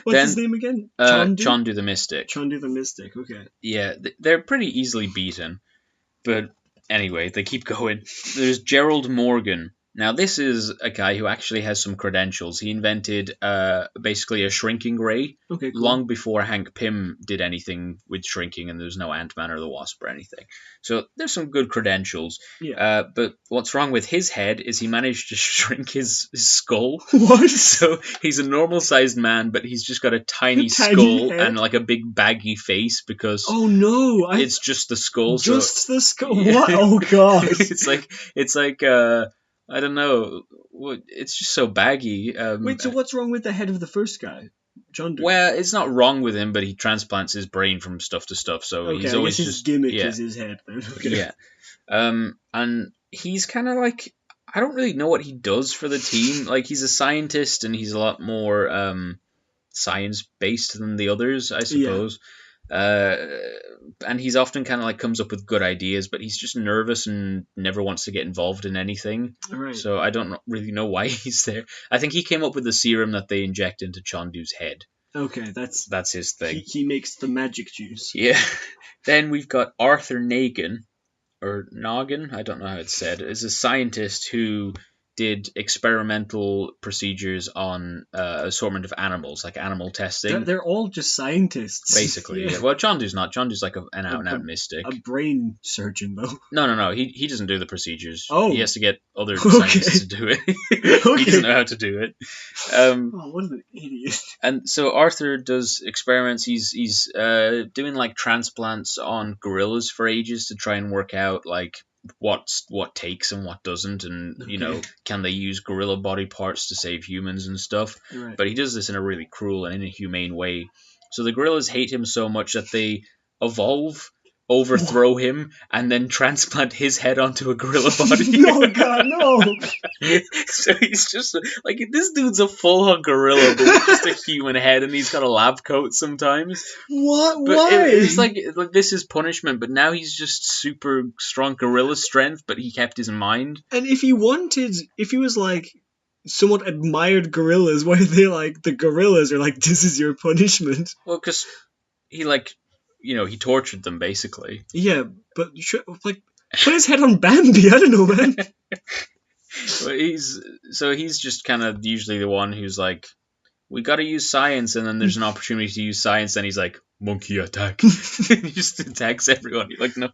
What's his name again? Chandu the Mystic. Chandu the Mystic, okay. Yeah, they're pretty easily beaten. But anyway, they keep going. There's Gerald Morgan. Now, this is a guy who actually has some credentials. He invented basically a shrinking ray Okay, cool. long before Hank Pym did anything with shrinking, and there was no Ant-Man or the Wasp or anything. So there's some good credentials. Yeah. But what's wrong with his head is he managed to shrink his skull. What? So he's a normal-sized man, but he's just got a tiny Tiny skull head? and like a big baggy face because Oh no! it's just the skull. Just the skull. Yeah. What? Oh god! it's like I don't know. It's just so baggy. Wait, so what's wrong with the head of the first guy, John Doe? Well, it's not wrong with him, but he transplants his brain from stuff to stuff, so Okay, he's I always guess his just gimmick yeah, is his head then. Okay. yeah. And he's kind of like, I don't really know what he does for the team. Like, he's a scientist, and he's a lot more science based than the others, I suppose. And he's often kind of like comes up with good ideas, but he's just nervous and never wants to get involved in anything. Right. So I don't really know why he's there. I think he came up with the serum that they inject into Chondu's head. Okay, that's his thing. He makes the magic juice. Yeah. Then we've got Arthur Nagin, or Noggin, I don't know how it's said, is a scientist who did experimental procedures on assortment of animals, like animal testing. They're all just scientists. Basically, Yeah. yeah. Well, Chondu's not. Chondu's like an out-and-out mystic. A brain surgeon, though. No. He doesn't do the procedures. Oh. He has to get other Okay. scientists to do it. Okay. He doesn't know how to do it. Oh, what an idiot. And so Arthur does experiments. He's doing like transplants on gorillas for ages to try and work out like what takes and what doesn't, and you know, can they use gorilla body parts to save humans and stuff. Right. But he does this in a really cruel and inhumane way. So the gorillas hate him so much that they evolve, overthrow him, and then transplant his head onto a gorilla body. No, God, no. So he's just like, this dude's a full-on gorilla, but with just a human head, and he's got a lab coat sometimes. What? But Why? it's like this is punishment, but now he's just super strong gorilla strength, but he kept his mind. And if he was like somewhat admired gorillas, why are they like, the gorillas are like, this is your punishment? Well, because he he tortured them basically. Yeah, but like, put his head on Bambi. I don't know, man. But he's just kind of usually the one who's like, we got to use science, and then there's an opportunity to use science, and he's like, monkey attack. He just attacks everyone. You're like, no,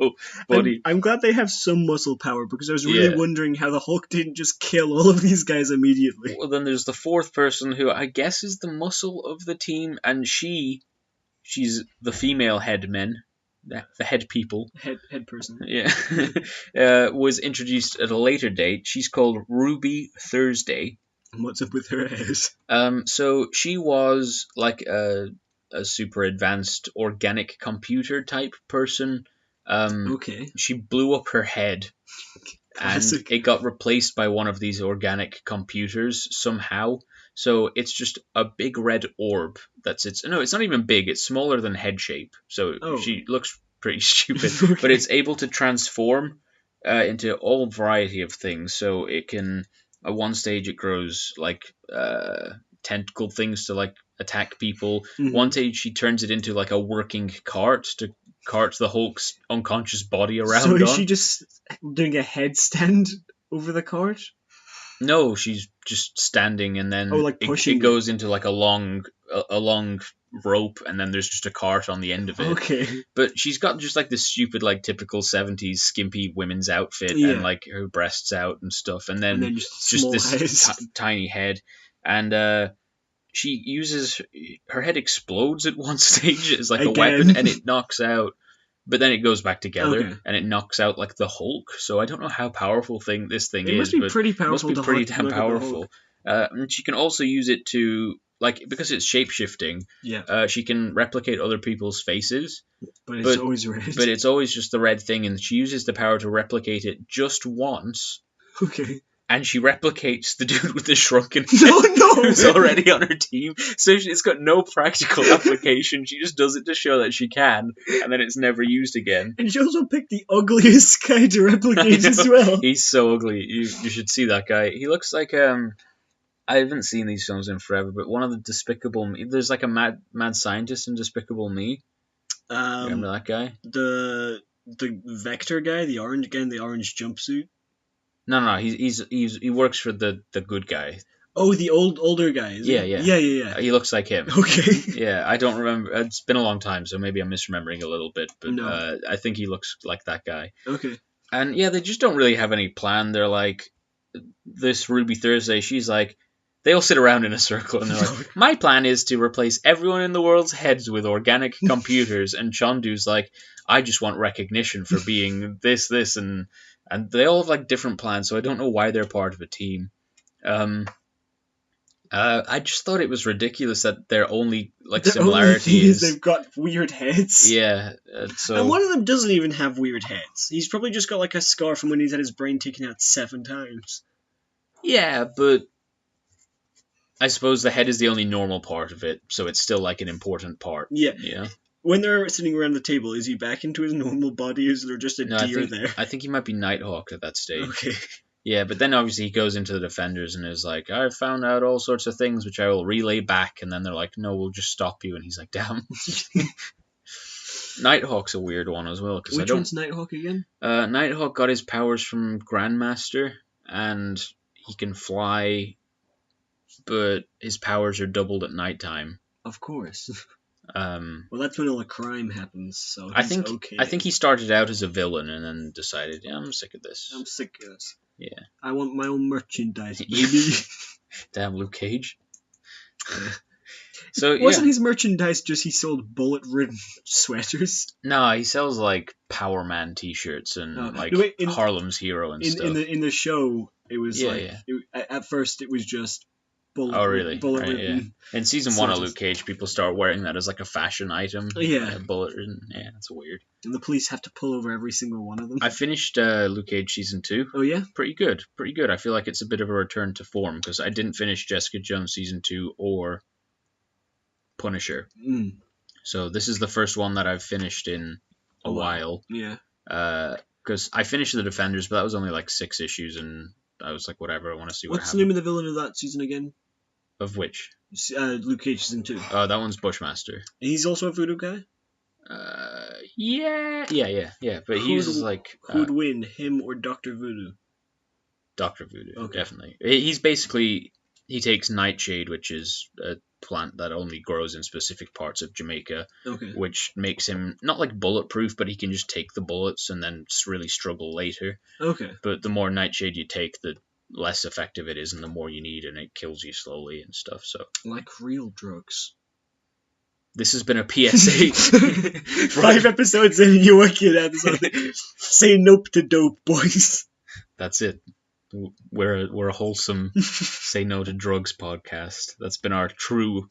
buddy. I'm glad they have some muscle power, because I was really wondering how the Hulk didn't just kill all of these guys immediately. Well, then there's the fourth person who I guess is the muscle of the team, and she's the female headman. The head people. Head person. Yeah. Was introduced at a later date. She's called Ruby Thursday. And what's up with her head? So she was like a super advanced organic computer type person. Okay. She blew up her head. Classic. And it got replaced by one of these organic computers somehow. So it's just a big red orb no, it's not even big, it's smaller than head shape. So she looks pretty stupid. Okay. But it's able to transform into all variety of things. So it can, at one stage it grows like tentacle things to like attack people. Mm-hmm. One stage she turns it into like a working cart to cart the Hulk's unconscious body around. So is she just doing a headstand over the cart? No, she's just standing, and then it goes into like a long rope, and then there's just a cart on the end of it. Okay. But she's got just like this stupid, like typical 70s skimpy women's outfit, and like her breasts out and stuff, and then just this tiny head, and she uses her head explodes at one stage as like a weapon, and it knocks out. But then it goes back together, and it knocks out like the Hulk. So I don't know how powerful this thing is. It must be pretty powerful. It must be pretty damn powerful. And she can also use it to, like, because it's shape-shifting, she can replicate other people's faces. But it's always red. But it's always just the red thing, and she uses the power to replicate it just once. Okay. And she replicates the dude with the shrunken head no, who's already on her team. So it's got no practical application. She just does it to show that she can, and then it's never used again. And she also picked the ugliest guy to replicate as well. He's so ugly. You should see that guy. He looks like I haven't seen these films in forever, but one of the Despicable Me. There's like a mad scientist in Despicable Me. Remember that guy? The Vector guy, the orange guy in the orange jumpsuit. No, he works for the good guy. Oh, the older guy, is Yeah, he? yeah. Yeah. He looks like him. Okay. Yeah, I don't remember. It's been a long time, so maybe I'm misremembering a little bit. But No. I think he looks like that guy. Okay. And yeah, they just don't really have any plan. They're like, this Ruby Thursday, she's like, they all sit around in a circle and they're like, my plan is to replace everyone in the world's heads with organic computers. And Chandu's like, I just want recognition for being this, and they all have like different plans, so I don't know why they're part of a team. I just thought it was ridiculous that their only like similarity is they've got weird heads. Yeah, so And one of them doesn't even have weird heads. He's probably just got like a scar from when he's had his brain taken out 7 times. yeah, but I suppose the head is the only normal part of it, so it's still like an important part. Yeah. When they're sitting around the table, is he back into his normal body, or is there just a deer there? I think he might be Nighthawk at that stage. Okay. Yeah, but then obviously he goes into the Defenders and is like, I've found out all sorts of things which I will relay back, and then they're like, no, we'll just stop you, and he's like, damn. Nighthawk's a weird one as well. Which one's Nighthawk again? Nighthawk got his powers from Grandmaster, and he can fly, but his powers are doubled at nighttime. Of course. Well, that's when all the crime happens, so I think he started out as a villain and then decided, yeah, I'm sick of this. I'm sick of this. Yeah. I want my own merchandise, baby. Damn, Luke Cage. So Wasn't his merchandise just he sold bullet-ridden sweaters? No, he sells like Power Man T-shirts and Harlem's Hero and stuff. In the show, it was at first it was just bullet-ridden. Right, yeah. In season 1 of Luke Cage, people start wearing that as like a fashion item. Yeah, bullet-ridden. Yeah, that's weird. And the police have to pull over every single one of them. I finished Luke Cage season 2. Oh yeah, pretty good. I feel like it's a bit of a return to form because I didn't finish Jessica Jones season 2 or Punisher. So this is the first one that I've finished in a while. Yeah. Because I finished the Defenders, but that was only like 6 issues, and I was like, whatever, I want to see what happens. What's the name of the villain of that season again? Of which? Luke Cage season 2. Oh, that one's Bushmaster. He's also a voodoo guy? Yeah. But he's like... Who'd win, him or Dr. Voodoo? Dr. Voodoo, okay. Definitely. He's basically... He takes Nightshade, which is a plant that only grows in specific parts of Jamaica, which makes him not like bulletproof, but he can just take the bullets and then really struggle later. Okay. But the more Nightshade you take, the less effective it is and the more you need, and it kills you slowly and stuff. So like real drugs. This has been a PSA. 5 episodes in, you working at something. Say nope to dope, boys. That's it. We're a wholesome say no to drugs podcast. That's been our true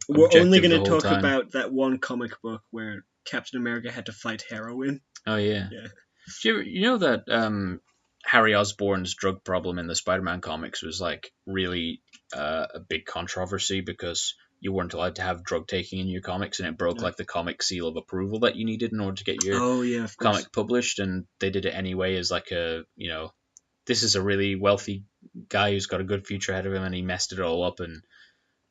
We're only going to talk about that one comic book where Captain America had to fight heroin. Oh yeah. You know that Harry Osborn's drug problem in the Spider-Man comics was like really a big controversy because you weren't allowed to have drug taking in your comics, and it broke like the comic seal of approval that you needed in order to get your comic published, and they did it anyway as like a, this is a really wealthy guy who's got a good future ahead of him, and he messed it all up, and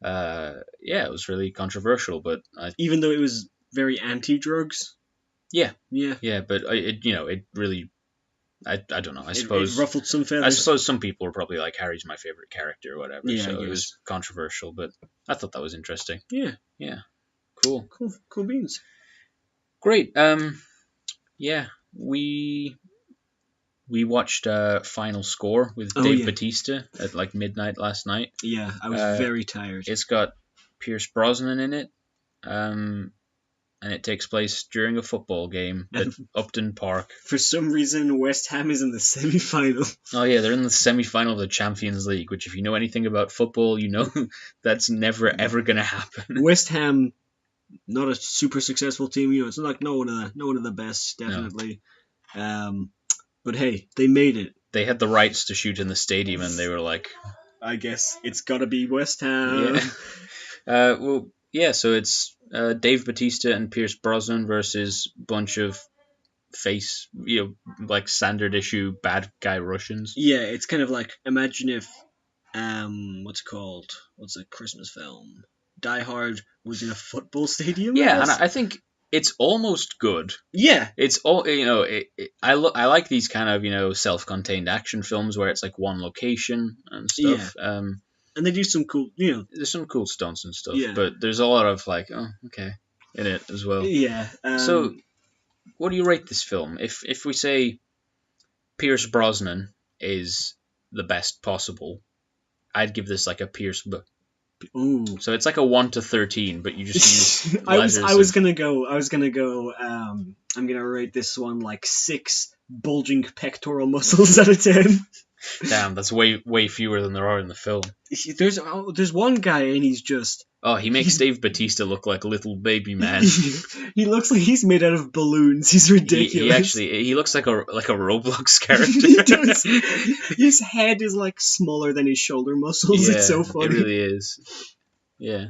it was really controversial. But even though it was very anti-drugs, but it really, I don't know. I suppose it ruffled some feathers. I suppose some people were probably like, Harry's my favorite character or whatever. Yeah, so it was controversial, but I thought that was interesting. Yeah, cool beans. Great. We watched Final Score with Dave Bautista at like midnight last night. Yeah, I was very tired. It's got Pierce Brosnan in it, and it takes place during a football game at Upton Park. For some reason, West Ham is in the semi-final. Oh yeah, they're in the semi-final of the Champions League, which if you know anything about football, you know that's never ever going to happen. West Ham, not a super successful team. It's not like no one of the best, definitely. No. But hey, they made it. They had the rights to shoot in the stadium, and they were like, I guess it's got to be West Ham. Yeah. So it's Dave Bautista and Pierce Brosnan versus a bunch of like standard issue bad guy Russians. Yeah, it's kind of like, imagine if, what's a Christmas film? Die Hard was in a football stadium? Yeah, and I think it's almost good. Yeah. It's all I like these kind of self-contained action films where it's like one location and stuff. And they do some cool, There's some cool stunts and stuff, Yeah. but there's a lot of like, oh, okay, in it as well. Yeah. So, what do you rate this film? If we say Pierce Brosnan is the best possible, I'd give this like a Pierce B. Ooh. So it's like a 1 to 13, but you just use I was gonna go. I'm gonna rate this one like 6 bulging pectoral muscles out of 10. Damn, that's way fewer than there are in the film. There's one guy and he's just. Oh, he makes Dave Bautista look like a little baby man. He looks like he's made out of balloons. He's ridiculous. He looks like a Roblox character. He does. His head is like smaller than his shoulder muscles. Yeah, it's so funny. It really is. Yeah.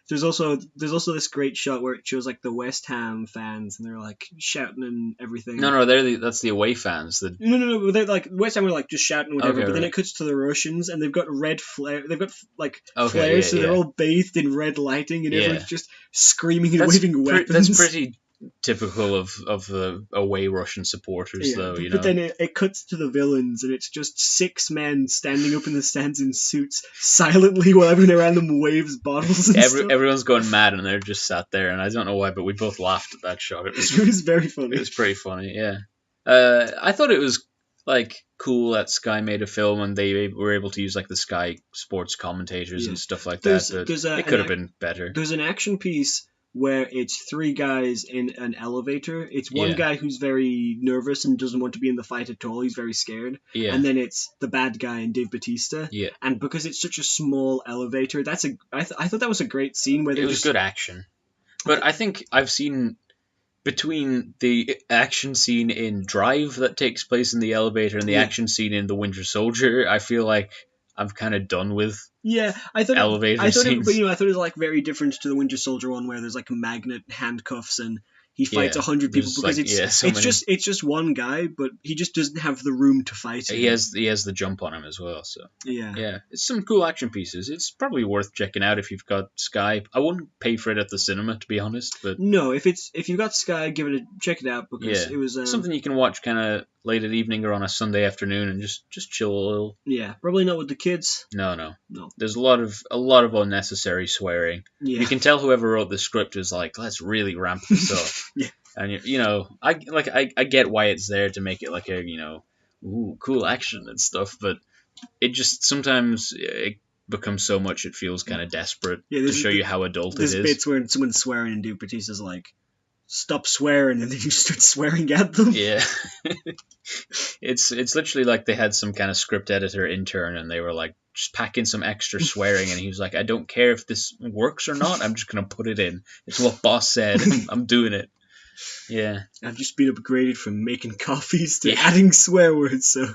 There's also this great shot where it shows like the West Ham fans and they're like shouting and everything. No, that's the away fans. No. They're like West Ham are like just shouting or whatever. Okay, but then right. it cuts to the Russians and they've got red flare. They've got like Okay, flares, so yeah. they're all bathed in red lighting and everyone's just screaming and That's waving weapons. That's pretty typical of the away Russian supporters, though. But then it cuts to the villains, and it's just 6 men standing up in the stands in suits, silently while everyone around them waves bottles and stuff. Everyone's going mad, and they're just sat there, and I don't know why, but we both laughed at that shot. It was very funny. It was pretty funny, yeah. I thought it was like cool that Sky made a film, and they were able to use like the Sky sports commentators and stuff like that. But it could have been better. There's an action piece where it's 3 guys in an elevator. It's one guy who's very nervous and doesn't want to be in the fight at all. He's very scared. Yeah. And then it's the bad guy and Dave Bautista. Yeah. And because it's such a small elevator, I thought that was a great scene where it was good action. But I think I've seen between the action scene in Drive that takes place in the elevator and the action scene in The Winter Soldier, I feel like I'm kind of done with. Yeah, I thought it was like very different to the Winter Soldier one where there's like magnet handcuffs and he fights 100 people because it's just one guy, but he just doesn't have the room to fight him. He has the jump on him as well, so yeah, it's some cool action pieces. It's probably worth checking out if you've got Sky. I wouldn't pay for it at the cinema, to be honest, but no, if you've got Sky, check it out because it was something you can watch kind of late at evening or on a Sunday afternoon and just chill a little. Yeah, probably not with the kids. No. There's a lot of unnecessary swearing. Yeah. You can tell whoever wrote the script is like, let's really ramp this up. Yeah. And I get why it's there to make it like a cool action and stuff, but it just sometimes it becomes so much it feels kind of desperate to show you how adult it is. There's bits where someone's swearing and Dave Bautista's like, stop swearing, and then you start swearing at them. Yeah. It's literally like they had some kind of script editor intern and they were like, just pack in some extra swearing, and he was like, I don't care if this works or not, I'm just gonna put it in. It's what boss said. I'm doing it. Yeah. I've just been upgraded from making coffees to adding swear words, so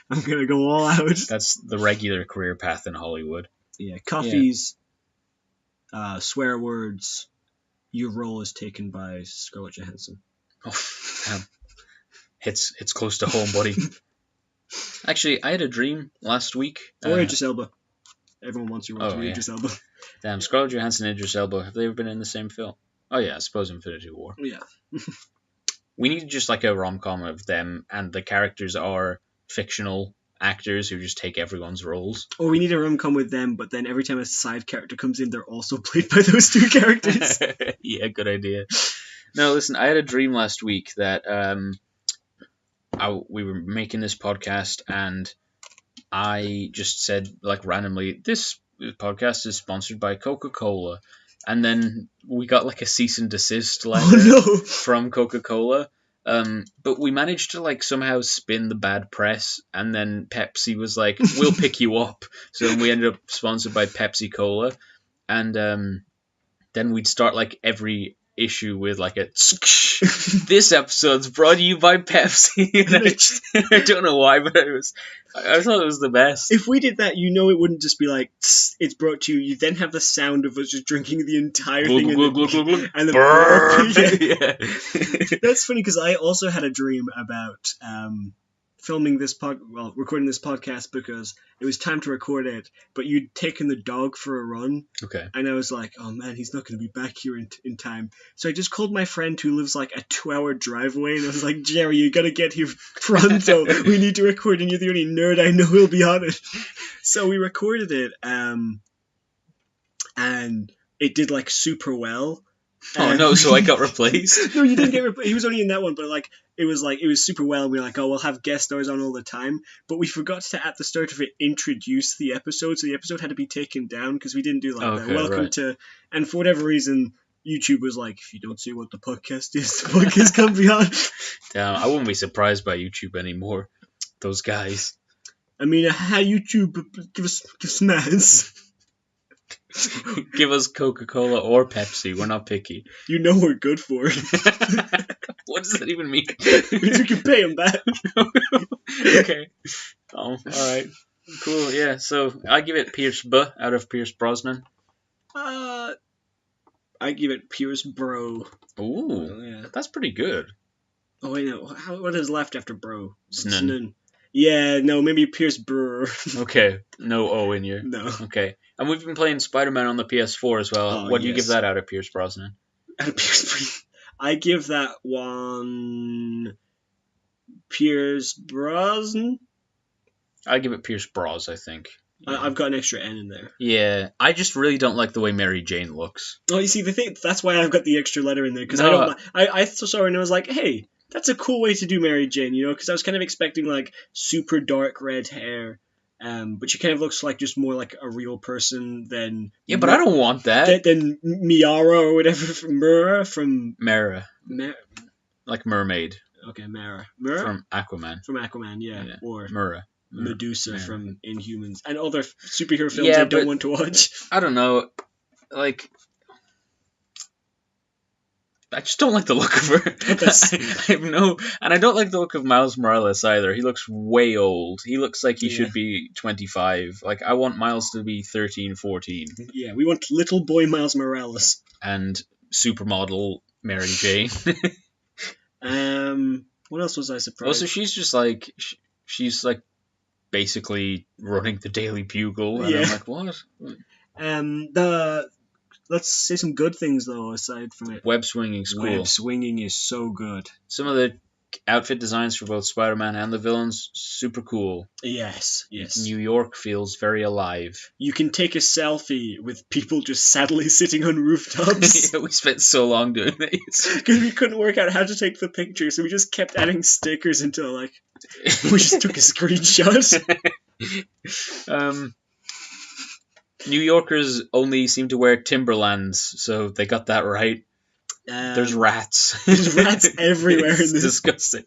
I'm gonna go all out. That's the regular career path in Hollywood. Yeah, coffees, swear words. Your role is taken by Scarlett Johansson. Oh, damn. Hits close to home, buddy. Actually, I had a dream last week. Or Idris Elba. Everyone wants you to be Idris Elba. Damn, Scarlett Johansson and Idris Elba, have they ever been in the same film? Oh yeah, I suppose Infinity War. Yeah. We need just like a rom-com of them, and the characters are fictional actors who just take everyone's roles. Or we need a rom-com with them, but then every time a side character comes in, they're also played by those 2 characters. Yeah, good idea. No, listen, I had a dream last week that we were making this podcast, and I just said, like, randomly, this podcast is sponsored by Coca-Cola. And then we got like a cease and desist letter from Coca-Cola. But we managed to like somehow spin the bad press, and then Pepsi was like, we'll pick you up. So then we ended up sponsored by Pepsi Cola. And then we'd start like every issue with like a this episode's brought to you by Pepsi. And I don't know why, but I thought it was the best. If we did that, it wouldn't just be like it's brought to you. You then have the sound of us just drinking the entire thing and then Yeah. That's funny because I also had a dream about recording this podcast because it was time to record it, but you'd taken the dog for a run. Okay. And I was like, oh man, he's not going to be back here in time. So I just called my friend who lives like a 2-hour drive away, and I was like, Jerry, you got to get here pronto. We need to record, and you're the only nerd I know who'll be on it. So we recorded it, and it did like super well. Oh no! So I got replaced. No, you didn't get replaced. He was only in that one, but it was super well. And we were like, oh, we'll have guest stars on all the time. But we forgot to at the start of it introduce the episode, so the episode had to be taken down because we didn't do that. Welcome to, and for whatever reason, YouTube was like, if you don't see what the podcast is, the podcast can't be on. Damn, I wouldn't be surprised by YouTube anymore. Those guys. I mean, hi YouTube, give us ads. Give us Coca-Cola or Pepsi. We're not picky. You know we're good for it. What does that even mean? It means we can pay them back. Okay. Oh, alright. Cool, yeah. So, I give it Pierce B out of Pierce Brosnan. I give it Pierce Bro. Ooh, yeah. That's pretty good. Oh, wait, no. What is left after Bro? Snun. Yeah, no, maybe Pierce Brr. Okay, no O in here. No. Okay. And we've been playing Spider-Man on the PS4 as well. Oh, What do you yes. give that out of Pierce Brosnan? I give that one Pierce Brosnan. I give it Pierce Bros, I think. Yeah. I've got an extra N in there. Yeah, I just really don't like the way Mary Jane looks. Oh, you see, the thing, that's why I've got the extra letter in there, because No, I saw her and I was like, hey, that's a cool way to do Mary Jane, because I was kind of expecting, like, super dark red hair, but she kind of looks like just more like a real person than... Yeah, but I don't want that. Than Meara or whatever, from Mera. Like mermaid. Okay, Meara. From Aquaman. From Aquaman, yeah. Or Mera. Medusa Mera. from Inhumans. And other superhero films Yeah, I don't but- want to watch. I don't know. Like, I just don't like the look of her. I have no, and I don't like the look of Miles Morales either. He looks way old. He looks like he should be 25. Like, I want Miles to be 13, 14. Yeah, we want little boy Miles Morales. And supermodel Mary Jane. What else was I surprised? Also, she's just like, she's like basically running the Daily Bugle. And Yeah. I'm like, what? Let's say some good things though. Aside from it, Web swinging's cool. web swinging is so good. Some of the outfit designs for both Spider-Man and the villains, super cool. Yes. New York feels very alive. You can take a selfie with people just sadly sitting on rooftops. Yeah, we spent so long doing this. Because we couldn't work out how to take the picture, so we just kept adding stickers until we just took a screenshot. New Yorkers only seem to wear Timberlands, so they got that right. There's rats. There's rats everywhere in It's this. disgusting.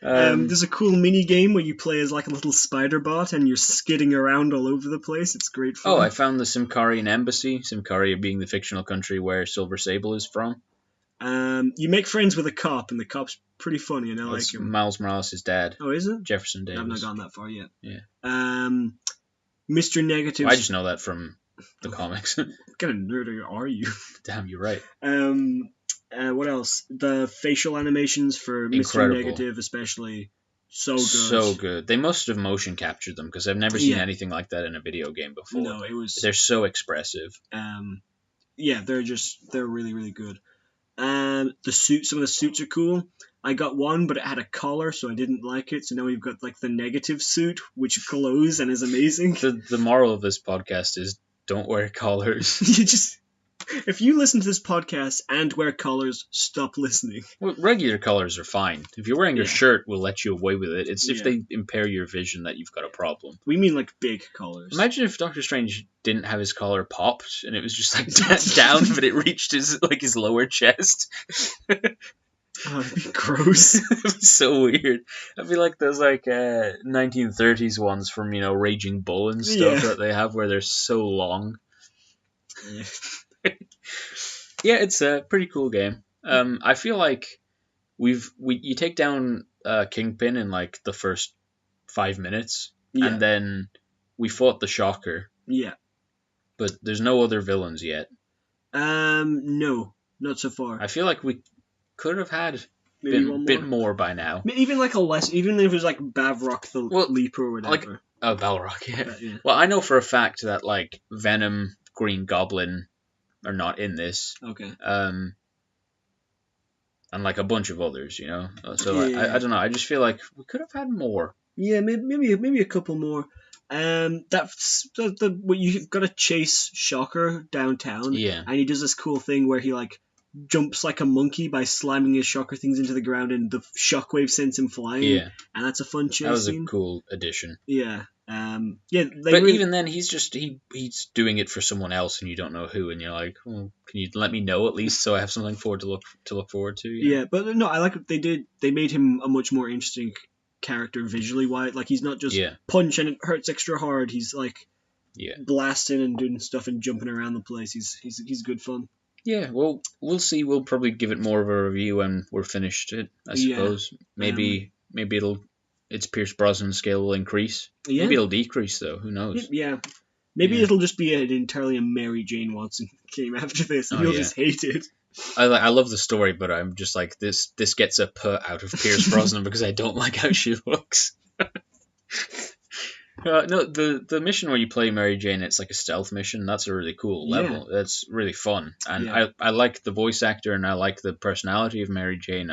There's a cool mini game where you play as like a little spider bot and you're skidding around all over the place. It's great fun. Oh, I found the Simkarian embassy. Simkaria being the fictional country where Silver Sable is from. You make friends with a cop, and the cop's pretty funny, and I like It's him. Miles Morales' dad, Oh, is it? Jefferson I've not Davis. gone that far yet. Yeah. Mr. Negative. I just know that from the comics. What kind of nerd are you? Damn, you're right. What else? The facial animations for Incredible. Mr. Negative, especially, so good. So good. They must have motion captured them because I've never seen Yeah. anything like that in a video game before. No, it was. They're so expressive. Yeah, they're really really good. Some of the suits are cool. I got one, but it had a collar, so I didn't like it. So now we've got like the negative suit, which glows and is amazing. The moral of this podcast is don't wear collars. If you listen to this podcast and wear collars, stop listening. Well, regular collars are fine. If you're wearing your Yeah. shirt, we'll let you away with it. It's if Yeah. they impair your vision that you've got a problem. We mean like big collars. Imagine if Doctor Strange didn't have his collar popped and it was just like down, but it reached his lower chest. Oh, it'd be gross. It'd be so weird. I feel like those 1930s ones from Raging Bull and stuff Yeah. that they have where they're so long. Yeah. Yeah, it's a pretty cool game. I feel like you take down Kingpin in like the first 5 minutes, Yeah. and then we fought the Shocker, Yeah. but there's no other villains yet. No, not so far. I feel like we could have had Maybe one more. Bit more by now. Even like a less, even if it was like Bavrock the Leaper or whatever. Oh, Balrog, yeah. But, yeah. Well, I know for a fact that like Venom, Green Goblin are not in this. Okay. And like a bunch of others, you know. So Yeah. I don't know. I just feel like we could have had more. Yeah, maybe a couple more. That's what you've got to chase Shocker downtown. Yeah. And he does this cool thing where he like jumps like a monkey by slamming his Shocker things into the ground, and the shockwave sends him flying. Yeah. And that's a fun chase That was scene. a cool addition. Yeah. But even then, he's doing it for someone else, and you don't know who, and you're like, well, can you let me know at least so I have something to look forward to? Yeah, but no, I like what they did. They made him a much more interesting character visually. Why? Like he's not just punch and it hurts extra hard. He's like blasting and doing stuff and jumping around the place. He's good fun. Yeah, well, we'll see. We'll probably give it more of a review when we're finished it, I suppose. Maybe its Pierce Brosnan scale will increase. Yeah. Maybe it'll decrease, though. Who knows? Yeah. Maybe it'll just be entirely a Mary Jane Watson game after this, and you'll just hate it. I love the story, but I'm just like, this gets a put out of Pierce Brosnan because I don't like how she looks. No, the mission where you play Mary Jane, it's like a stealth mission. That's a really cool level. That's really fun. And I like the voice actor, and I like the personality of Mary Jane.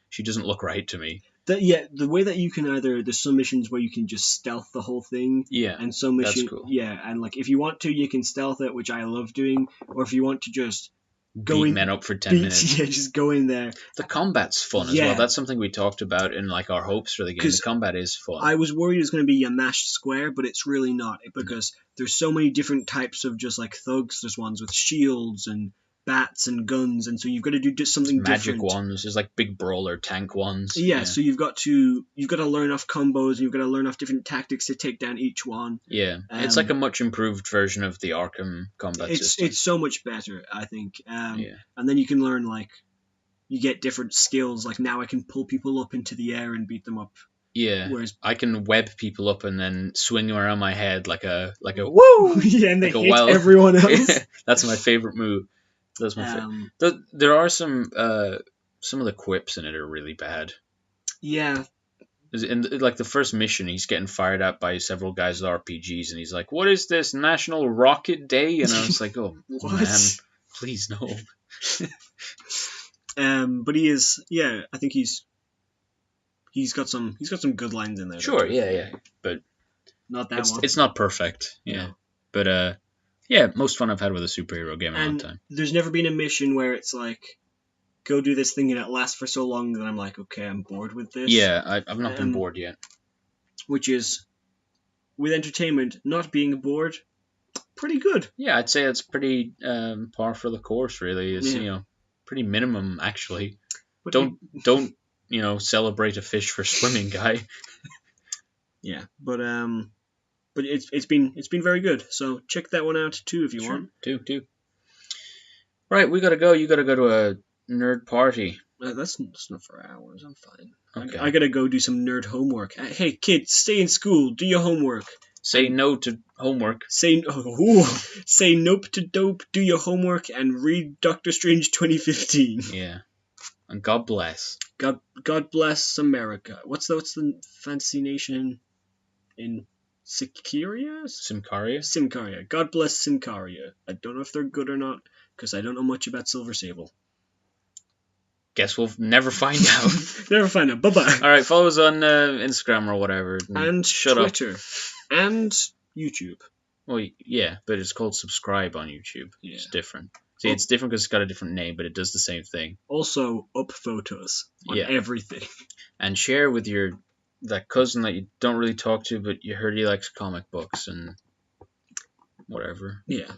She doesn't look right to me. The way that you can there's some missions where you can just stealth the whole thing. Yeah, and some missions, that's cool. Yeah, and like if you want to, you can stealth it, which I love doing. Or if you want to just beat men up for 10 minutes. Yeah, just go in there. The combat's fun as well. That's something we talked about in like our hopes for the game. The combat is fun. I was worried it was going to be a mashed square, but it's really not, because there's so many different types of just like thugs. There's ones with shields and bats and guns, and so you've got to do something magic different. Ones. There's like big brawler tank ones. Yeah, so you've got to learn off combos, and you've got to learn off different tactics to take down each one. Yeah, it's like a much improved version of the Arkham combat system. It's so much better, I think. And then you can learn, like, you get different skills. Like now I can pull people up into the air and beat them up. Yeah, whereas I can web people up and then swing them around my head like a woo. Yeah, and they hit everyone else. That's my favorite move. That's my favorite. There are some of the quips in it are really bad. Yeah. In like the first mission, he's getting fired at by several guys with RPGs, and he's like, "What is this, National Rocket Day?" And I was like, "Oh man, please no." But he is. Yeah, I think he's got some good lines in there. Sure, yeah, but not that one. It's not perfect. Yeah, but yeah, most fun I've had with a superhero game in a long time. There's never been a mission where it's like, go do this thing and it lasts for so long that I'm like, okay, I'm bored with this. Yeah, I've not been bored yet. Which is, with entertainment, not being bored, pretty good. Yeah, I'd say it's pretty par for the course, really. It's, pretty minimum, actually. But don't celebrate a fish for swimming, guy. Yeah, but it's been very good. So check that one out too if you want. Too. Right, we gotta go. You gotta go to a nerd party. That's not for hours. I'm fine. Okay. I gotta go do some nerd homework. Hey kids, stay in school. Do your homework. Say no to homework. Say nope to dope. Do your homework and read Doctor Strange 2015. Yeah. And God bless. God bless America. What's the fantasy nation in Symkaria? Symkaria. God bless Symkaria. I don't know if they're good or not, because I don't know much about Silver Sable. Guess we'll never find out. Never find out. Bye-bye. All right, follow us on Instagram or whatever. And Twitter. And YouTube. Well, yeah, but it's called subscribe on YouTube. Yeah. It's different. See, it's different because it's got a different name, but it does the same thing. Also, up photos on everything. And share with that cousin that you don't really talk to, but you heard he likes comic books and whatever. Yeah.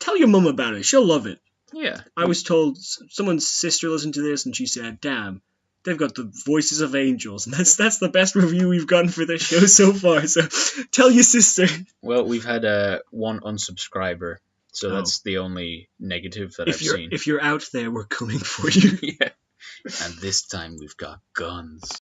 Tell your mum about it. She'll love it. Yeah. I was told someone's sister listened to this and she said, damn, they've got the voices of angels. And that's the best review we've gotten for this show so far. So tell your sister. Well, we've had one unsubscriber. So that's the only negative that I've seen. If you're out there, we're coming for you. Yeah. And this time we've got guns.